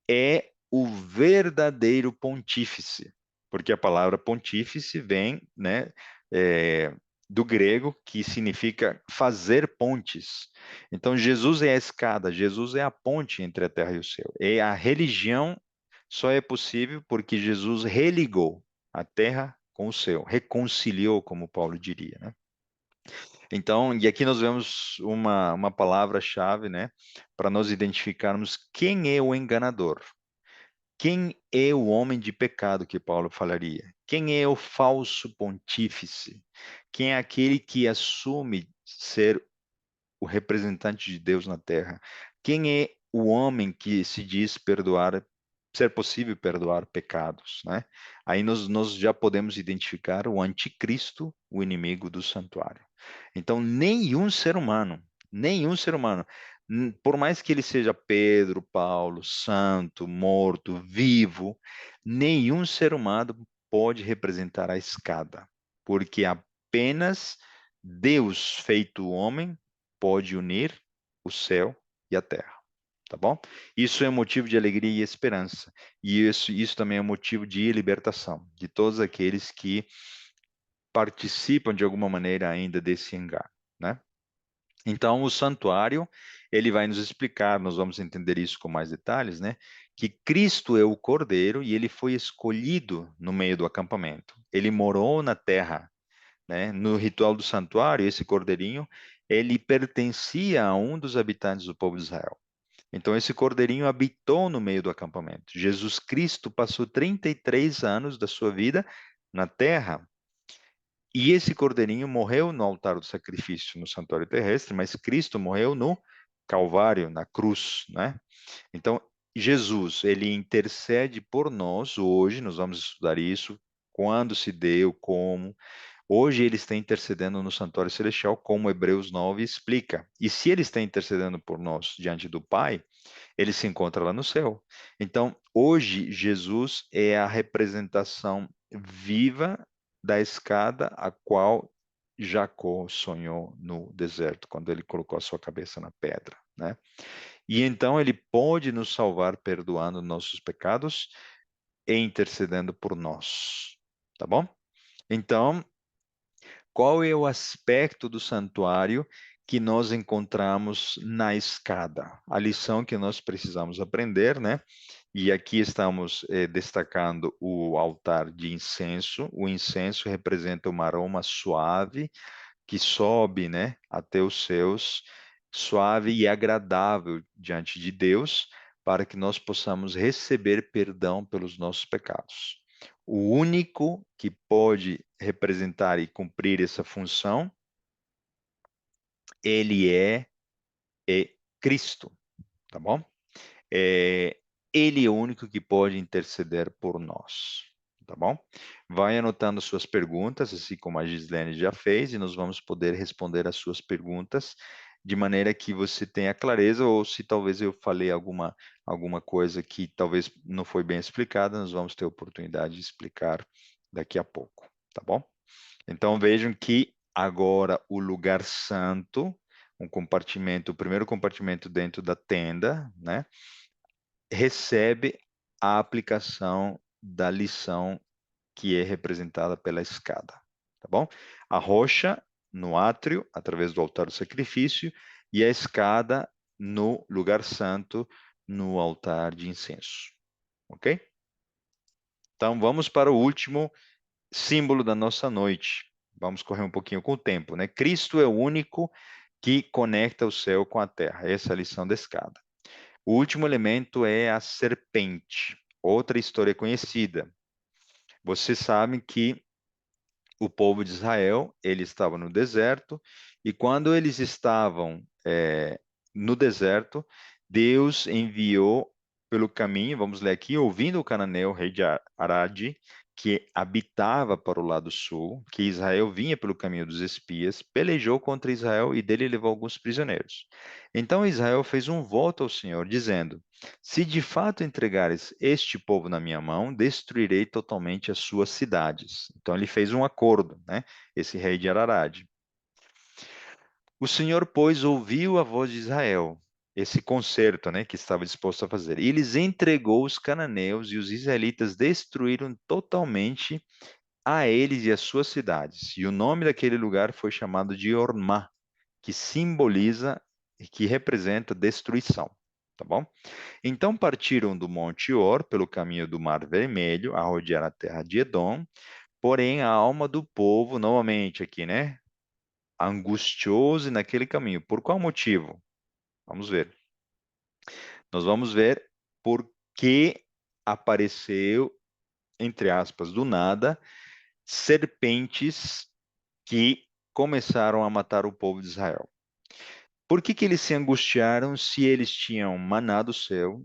é o verdadeiro pontífice, porque a palavra pontífice vem, né, é, do grego, que significa fazer pontes. Então, Jesus é a escada, Jesus é a ponte entre a terra e o céu. E a religião só é possível porque Jesus religou a terra com o céu, reconciliou, como Paulo diria, né? Então, e aqui nós vemos uma palavra-chave, né, para nós identificarmos quem é o enganador. Quem é o homem de pecado que Paulo falaria? Quem é o falso pontífice? Quem é aquele que assume ser o representante de Deus na terra? Quem é o homem que se diz perdoar, ser possível perdoar pecados, né? Aí nós já podemos identificar o anticristo, o inimigo do santuário. Então, nenhum ser humano, por mais que ele seja Pedro, Paulo, santo, morto, vivo, nenhum ser humano pode representar a escada, porque apenas Deus feito homem pode unir o céu e a terra, tá bom? Isso é motivo de alegria e esperança, e isso também é motivo de libertação de todos aqueles que participam de alguma maneira ainda desse engano, né? Então, o santuário, ele vai nos explicar, nós vamos entender isso com mais detalhes, né? Que Cristo é o Cordeiro e ele foi escolhido no meio do acampamento. Ele morou na terra, né? No ritual do santuário, esse cordeirinho, ele pertencia a um dos habitantes do povo de Israel. Então, esse cordeirinho habitou no meio do acampamento. Jesus Cristo passou 33 anos da sua vida na terra. E esse cordeirinho morreu no altar do sacrifício no santuário terrestre, mas Cristo morreu no Calvário, na cruz, né? Então, Jesus, ele intercede por nós hoje, nós vamos estudar isso, quando se deu, como. Hoje ele está intercedendo no santuário celestial, como Hebreus 9 explica. E se ele está intercedendo por nós diante do Pai, ele se encontra lá no céu. Então, hoje, Jesus é a representação viva da escada a qual Jacó sonhou no deserto, quando ele colocou a sua cabeça na pedra, né? E então ele pode nos salvar perdoando nossos pecados e intercedendo por nós, tá bom? Então, qual é o aspecto do santuário que nós encontramos na escada? A lição que nós precisamos aprender, né? E aqui estamos destacando o altar de incenso. O incenso representa um aroma suave que sobe, né, até os céus, suave e agradável diante de Deus, para que nós possamos receber perdão pelos nossos pecados. O único que pode representar e cumprir essa função, ele é Cristo, tá bom? É, ele é o único que pode interceder por nós, tá bom? Vai anotando suas perguntas, assim como a Gislene já fez, e nós vamos poder responder as suas perguntas de maneira que você tenha clareza, ou se talvez eu falei alguma coisa que talvez não foi bem explicada, nós vamos ter oportunidade de explicar daqui a pouco, tá bom? Então vejam que agora o lugar santo, um compartimento, o primeiro compartimento dentro da tenda, né? Recebe a aplicação da lição que é representada pela escada, tá bom? A rocha no átrio, através do altar do sacrifício, e a escada no lugar santo, no altar de incenso, ok? Então vamos para o último símbolo da nossa noite. Vamos correr um pouquinho com o tempo, né? Cristo é o único que conecta o céu com a terra. Essa é a lição da escada. O último elemento é a serpente, outra história conhecida. Vocês sabem que o povo de Israel, ele estava no deserto, e quando eles estavam no deserto, Deus enviou pelo caminho, vamos ler aqui, ouvindo o cananeu, rei de Arade, que habitava para o lado sul, que Israel vinha pelo caminho dos espias, pelejou contra Israel e dele levou alguns prisioneiros. Então Israel fez um voto ao Senhor, dizendo: se de fato entregares este povo na minha mão, destruirei totalmente as suas cidades. Então ele fez um acordo, né? Esse rei de Ararade. O Senhor, pois, ouviu a voz de Israel, esse concerto, né, que estava disposto a fazer. E lhes entregou os cananeus e os israelitas destruíram totalmente a eles e as suas cidades. E o nome daquele lugar foi chamado de Ormá, que simboliza e que representa destruição, tá bom? Então partiram do Monte Or pelo caminho do Mar Vermelho, a rodear a terra de Edom, porém a alma do povo, novamente aqui, né? Angustiou-se naquele caminho. Por qual motivo? Vamos ver. Nós vamos ver por que apareceu, entre aspas, do nada, serpentes que começaram a matar o povo de Israel. Por que que eles se angustiaram se eles tinham maná do céu,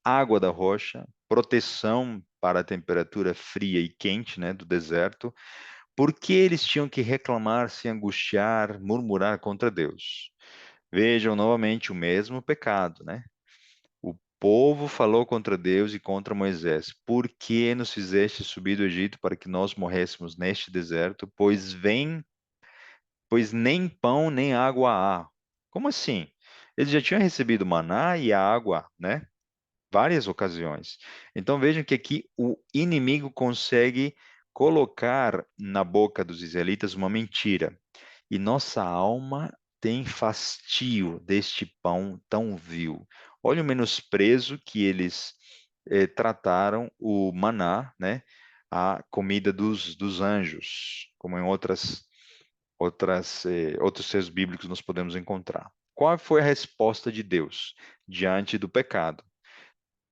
água da rocha, proteção para a temperatura fria e quente, né, do deserto? Por que eles tinham que reclamar, se angustiar, murmurar contra Deus? Vejam novamente o mesmo pecado, né? O povo falou contra Deus e contra Moisés: por que nos fizeste subir do Egito para que nós morrêssemos neste deserto? Pois nem pão nem água há. Como assim? Eles já tinham recebido maná e a água, né? Várias ocasiões. Então vejam que aqui o inimigo consegue colocar na boca dos israelitas uma mentira. E nossa alma tem fastio deste pão tão vil. Olha o menosprezo que eles trataram o maná, né? A comida dos anjos, como em outros textos bíblicos nós podemos encontrar. Qual foi a resposta de Deus diante do pecado?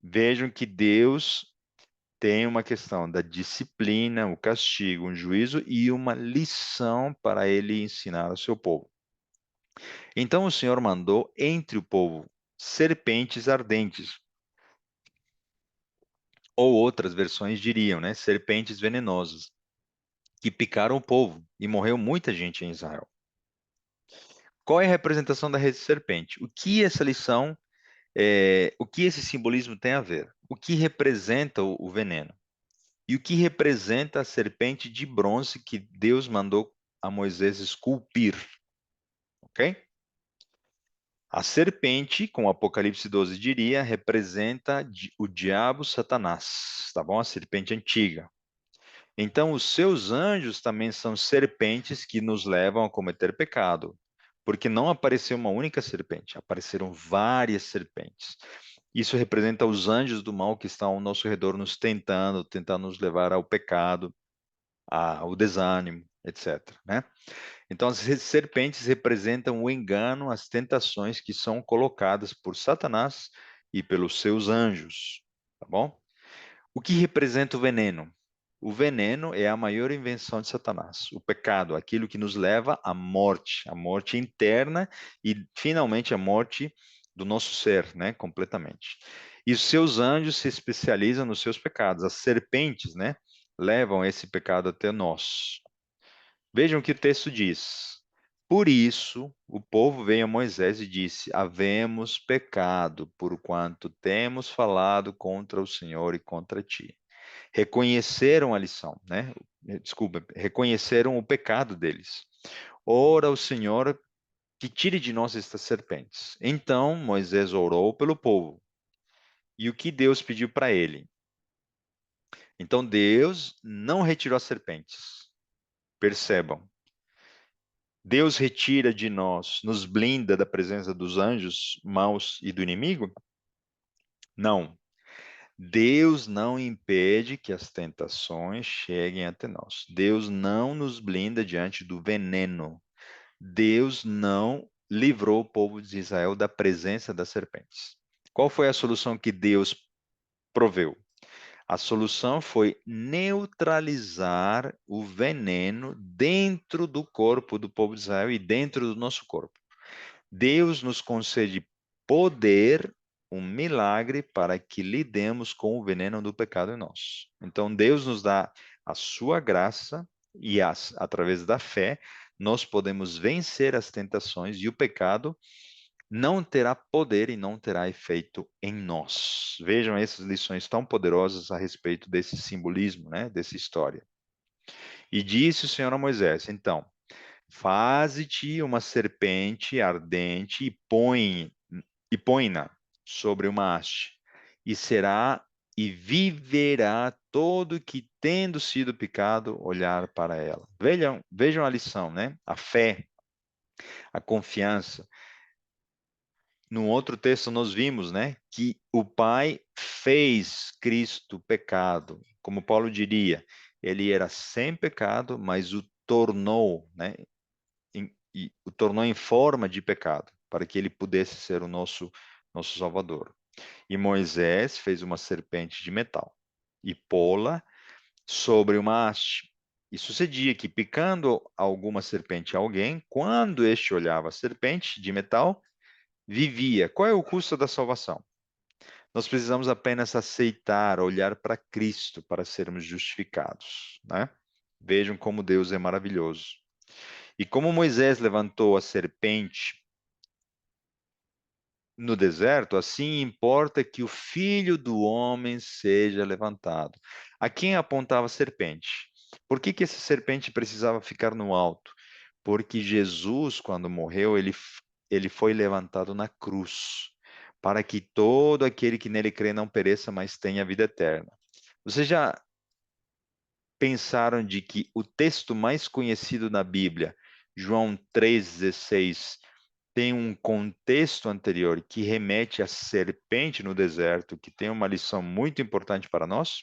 Vejam que Deus tem uma questão da disciplina, o castigo, um juízo e uma lição para ele ensinar ao seu povo. Então o Senhor mandou entre o povo serpentes ardentes, ou outras versões diriam, né, serpentes venenosas, que picaram o povo e morreu muita gente em Israel. Qual é a representação da serpente? O que essa lição, o que esse simbolismo tem a ver? O que representa o veneno? E o que representa a serpente de bronze que Deus mandou a Moisés esculpir? Ok? A serpente, como Apocalipse 12 diria, representa o diabo Satanás, tá bom? A serpente antiga. Então, os seus anjos também são serpentes que nos levam a cometer pecado, porque não apareceu uma única serpente, apareceram várias serpentes. Isso representa os anjos do mal que estão ao nosso redor nos tentando nos levar ao pecado, ao desânimo, etc, né? Então, as serpentes representam o engano, as tentações que são colocadas por Satanás e pelos seus anjos, tá bom? O que representa o veneno? O veneno é a maior invenção de Satanás, o pecado, aquilo que nos leva à morte, a morte interna e finalmente a morte do nosso ser, né, completamente. E os seus anjos se especializam nos seus pecados. As serpentes, né, levam esse pecado até nós. Vejam o que o texto diz. Por isso, o povo veio a Moisés e disse: havemos pecado, porquanto temos falado contra o Senhor e contra ti. Reconheceram a lição, né? Desculpa, reconheceram o pecado deles. Ora ao Senhor que tire de nós estas serpentes. Então Moisés orou pelo povo. E o que Deus pediu para ele? Então Deus não retirou as serpentes. Percebam. Deus retira de nós, nos blinda da presença dos anjos maus e do inimigo? Não. Deus não impede que as tentações cheguem até nós. Deus não nos blinda diante do veneno. Deus não livrou o povo de Israel da presença das serpentes. Qual foi a solução que Deus proveu? A solução foi neutralizar o veneno dentro do corpo do povo de Israel e dentro do nosso corpo. Deus nos concede poder, um milagre, para que lidemos com o veneno do pecado em nós. Então, Deus nos dá a sua graça e, através da fé, nós podemos vencer as tentações e o pecado não terá poder e não terá efeito em nós. Vejam essas lições tão poderosas a respeito desse simbolismo, né, dessa história. E disse o Senhor a Moisés: então, faze-te uma serpente ardente e põe-na sobre uma haste, e será e viverá todo que, tendo sido picado, olhar para ela. Vejam a lição, né? A fé, a confiança. No outro texto nós vimos, né, que o Pai fez Cristo pecado, como Paulo diria, ele era sem pecado, mas o tornou, né, e o tornou em forma de pecado, para que ele pudesse ser o nosso Salvador. E Moisés fez uma serpente de metal e pô-la sobre uma haste. E sucedia que, picando alguma serpente a alguém, quando este olhava a serpente de metal, vivia. Qual é o custo da salvação? Nós precisamos apenas aceitar, olhar para Cristo para sermos justificados, né? Vejam como Deus é maravilhoso. E como Moisés levantou a serpente no deserto, assim importa que o Filho do Homem seja levantado. A quem apontava a serpente? Por que essa serpente precisava ficar no alto? Porque Jesus, quando morreu, ele foi levantado na cruz, para que todo aquele que nele crê não pereça, mas tenha vida eterna. Vocês já pensaram de que o texto mais conhecido na Bíblia, João 3,16, tem um contexto anterior que remete à serpente no deserto, que tem uma lição muito importante para nós.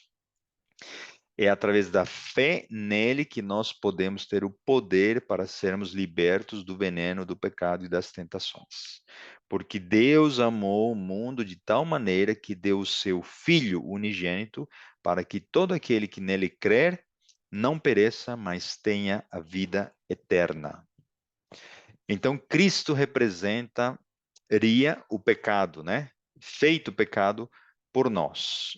É através da fé nele que nós podemos ter o poder para sermos libertos do veneno do pecado e das tentações. Porque Deus amou o mundo de tal maneira que deu o seu Filho unigênito para que todo aquele que nele crer não pereça, mas tenha a vida eterna. Então, Cristo representaria o pecado, né? Feito pecado por nós.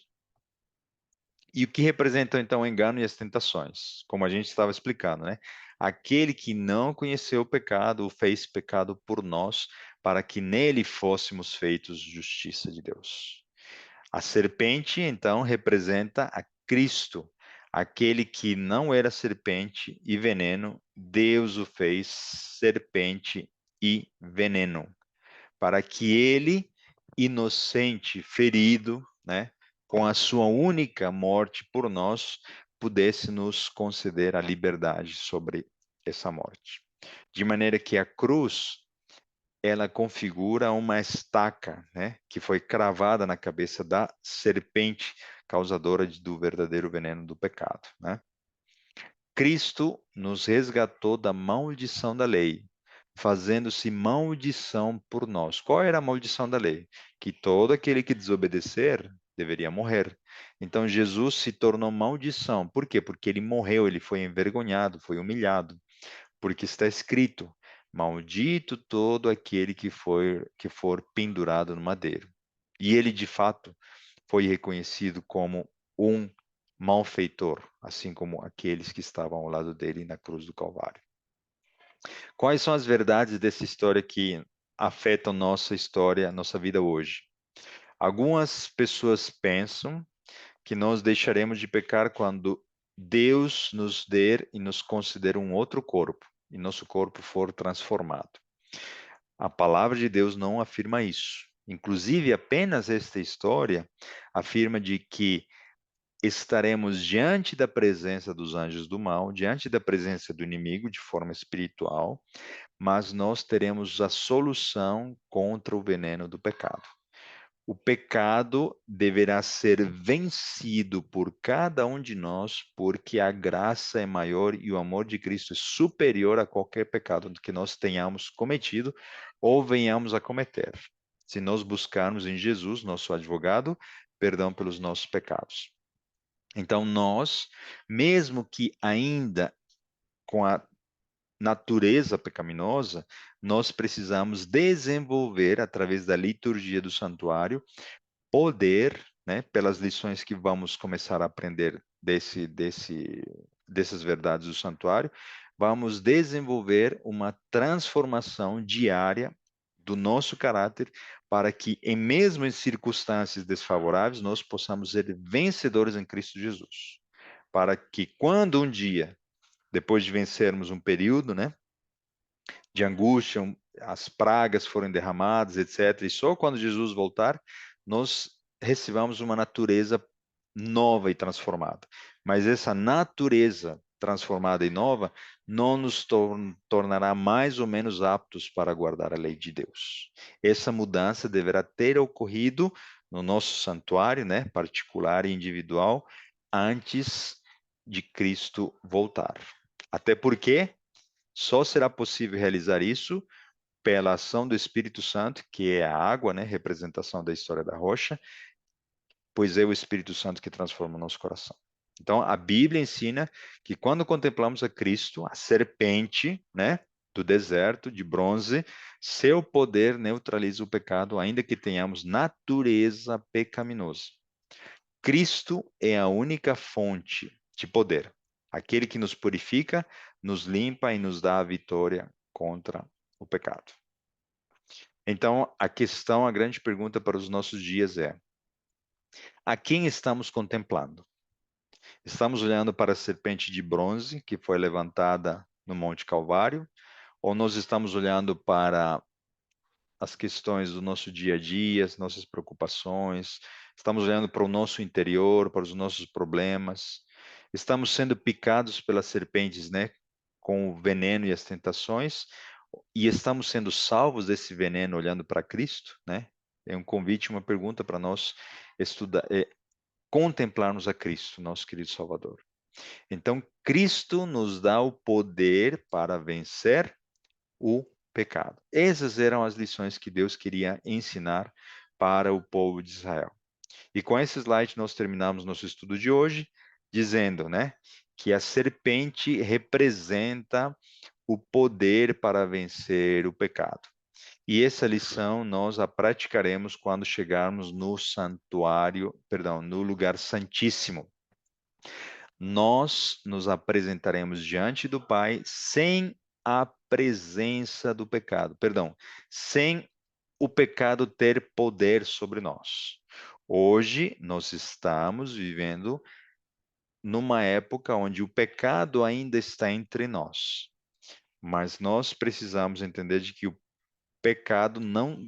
E o que representam então o engano e as tentações? Como a gente estava explicando, né? Aquele que não conheceu o pecado, o fez pecado por nós, para que nele fôssemos feitos justiça de Deus. A serpente, então, representa a Cristo, aquele que não era serpente e veneno, Deus o fez serpente e veneno para que ele, inocente, ferido, né, com a sua única morte por nós, pudesse nos conceder a liberdade sobre essa morte. De maneira que a cruz, ela configura uma estaca, né, que foi cravada na cabeça da serpente, causadora do verdadeiro veneno do pecado, né? Cristo nos resgatou da maldição da lei, fazendo-se maldição por nós. Qual era a maldição da lei? Que todo aquele que desobedecer deveria morrer. Então Jesus se tornou maldição. Por quê? Porque ele morreu, ele foi envergonhado, foi humilhado. Porque está escrito: maldito todo aquele que for pendurado no madeiro. E ele de fato foi reconhecido como um malfeitor, assim como aqueles que estavam ao lado dele na cruz do Calvário. Quais são as verdades dessa história que afetam nossa história, nossa vida hoje? Algumas pessoas pensam que nós deixaremos de pecar quando Deus nos der e nos conceder um outro corpo e nosso corpo for transformado. A palavra de Deus não afirma isso. Inclusive, apenas esta história afirma de que estaremos diante da presença dos anjos do mal, diante da presença do inimigo de forma espiritual, mas nós teremos a solução contra o veneno do pecado. O pecado deverá ser vencido por cada um de nós, porque a graça é maior e o amor de Cristo é superior a qualquer pecado que nós tenhamos cometido ou venhamos a cometer. Se nós buscarmos em Jesus, nosso advogado, perdão pelos nossos pecados. Então, nós, mesmo que ainda com a natureza pecaminosa, nós precisamos desenvolver, através da liturgia do santuário, poder, né, pelas lições que vamos começar a aprender dessas verdades do santuário, vamos desenvolver uma transformação diária do nosso caráter para que, mesmo em circunstâncias desfavoráveis, nós possamos ser vencedores em Cristo Jesus. Para que quando um dia, depois de vencermos um período, né, de angústia, as pragas foram derramadas, etc. E só quando Jesus voltar, nós recebamos uma natureza nova e transformada. Mas essa natureza transformada e nova não nos tornará mais ou menos aptos para guardar a lei de Deus. Essa mudança deverá ter ocorrido no nosso santuário, né, particular e individual, antes de Cristo voltar. Até porque só será possível realizar isso pela ação do Espírito Santo, que é a água, né, representação da história da rocha, pois é o Espírito Santo que transforma o nosso coração. Então, a Bíblia ensina que quando contemplamos a Cristo, a serpente, né, do deserto de bronze, seu poder neutraliza o pecado, ainda que tenhamos natureza pecaminosa. Cristo é a única fonte de poder, aquele que nos purifica, nos limpa e nos dá a vitória contra o pecado. Então, a grande pergunta para os nossos dias é: a quem estamos contemplando? Estamos olhando para a serpente de bronze que foi levantada no Monte Calvário? Ou nós estamos olhando para as questões do nosso dia a dia, as nossas preocupações? Estamos olhando para o nosso interior, para os nossos problemas? Estamos sendo picados pelas serpentes, né? Com o veneno e as tentações? e estamos sendo salvos desse veneno olhando para Cristo, né? É um convite, uma pergunta para nós estudar, contemplarmos a Cristo, nosso querido Salvador. Então, Cristo nos dá o poder para vencer o pecado. Essas eram as lições que Deus queria ensinar para o povo de Israel. E com esse slide nós terminamos nosso estudo de hoje, dizendo, né, que a serpente representa o poder para vencer o pecado. E essa lição nós a praticaremos quando chegarmos no santuário, perdão, no lugar santíssimo. Nós nos apresentaremos diante do Pai sem a presença do pecado, perdão, sem o pecado ter poder sobre nós. Hoje nós estamos vivendo numa época onde o pecado ainda está entre nós, mas nós precisamos entender de que o pecado não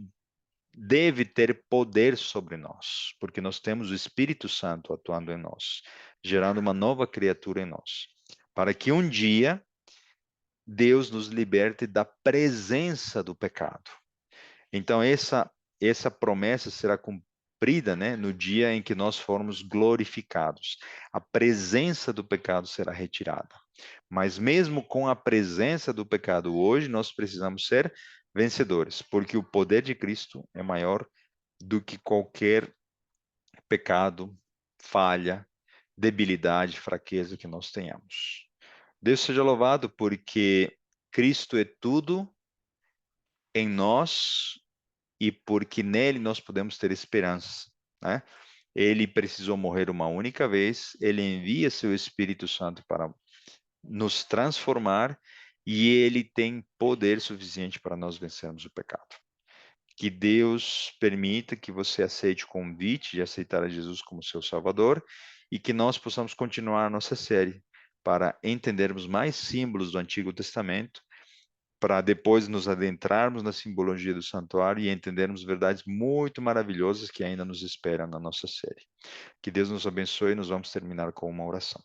deve ter poder sobre nós, porque nós temos o Espírito Santo atuando em nós, gerando uma nova criatura em nós, para que um dia Deus nos liberte da presença do pecado. Então essa promessa será cumprida, né, no dia em que nós formos glorificados. A presença do pecado será retirada. Mas mesmo com a presença do pecado hoje, nós precisamos ser vencedores, porque o poder de Cristo é maior do que qualquer pecado, falha, debilidade, fraqueza que nós tenhamos. Deus seja louvado porque Cristo é tudo em nós e porque nele nós podemos ter esperança, né? Ele precisou morrer uma única vez, ele envia seu Espírito Santo para nos transformar e ele tem poder suficiente para nós vencermos o pecado. Que Deus permita que você aceite o convite de aceitar a Jesus como seu Salvador e que nós possamos continuar a nossa série para entendermos mais símbolos do Antigo Testamento, para depois nos adentrarmos na simbologia do santuário e entendermos verdades muito maravilhosas que ainda nos esperam na nossa série. Que Deus nos abençoe e nós vamos terminar com uma oração.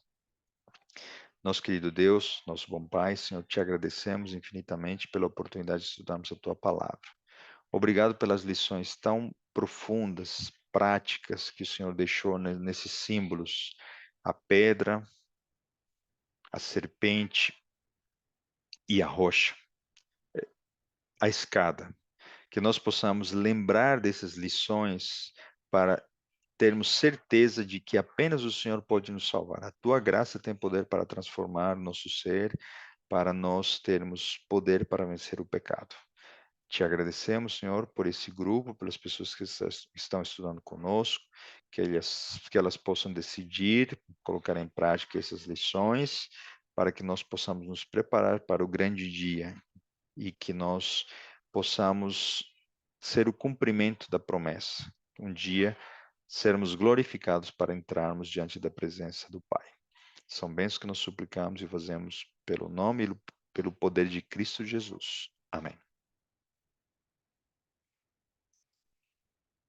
Nosso querido Deus, nosso bom Pai, Senhor, te agradecemos infinitamente pela oportunidade de estudarmos a Tua palavra. Obrigado pelas lições tão profundas, práticas que o Senhor deixou nesses símbolos, a pedra, a serpente e a rocha, a escada. Que nós possamos lembrar dessas lições para termos certeza de que apenas o Senhor pode nos salvar. A tua graça tem poder para transformar nosso ser, para nós termos poder para vencer o pecado. Te agradecemos, Senhor, por esse grupo, pelas pessoas que estão estudando conosco, que elas possam decidir, colocar em prática essas lições, para que nós possamos nos preparar para o grande dia e que nós possamos ser o cumprimento da promessa. Um dia sermos glorificados para entrarmos diante da presença do Pai. São bênçãos que nós suplicamos e fazemos pelo nome e pelo poder de Cristo Jesus. Amém.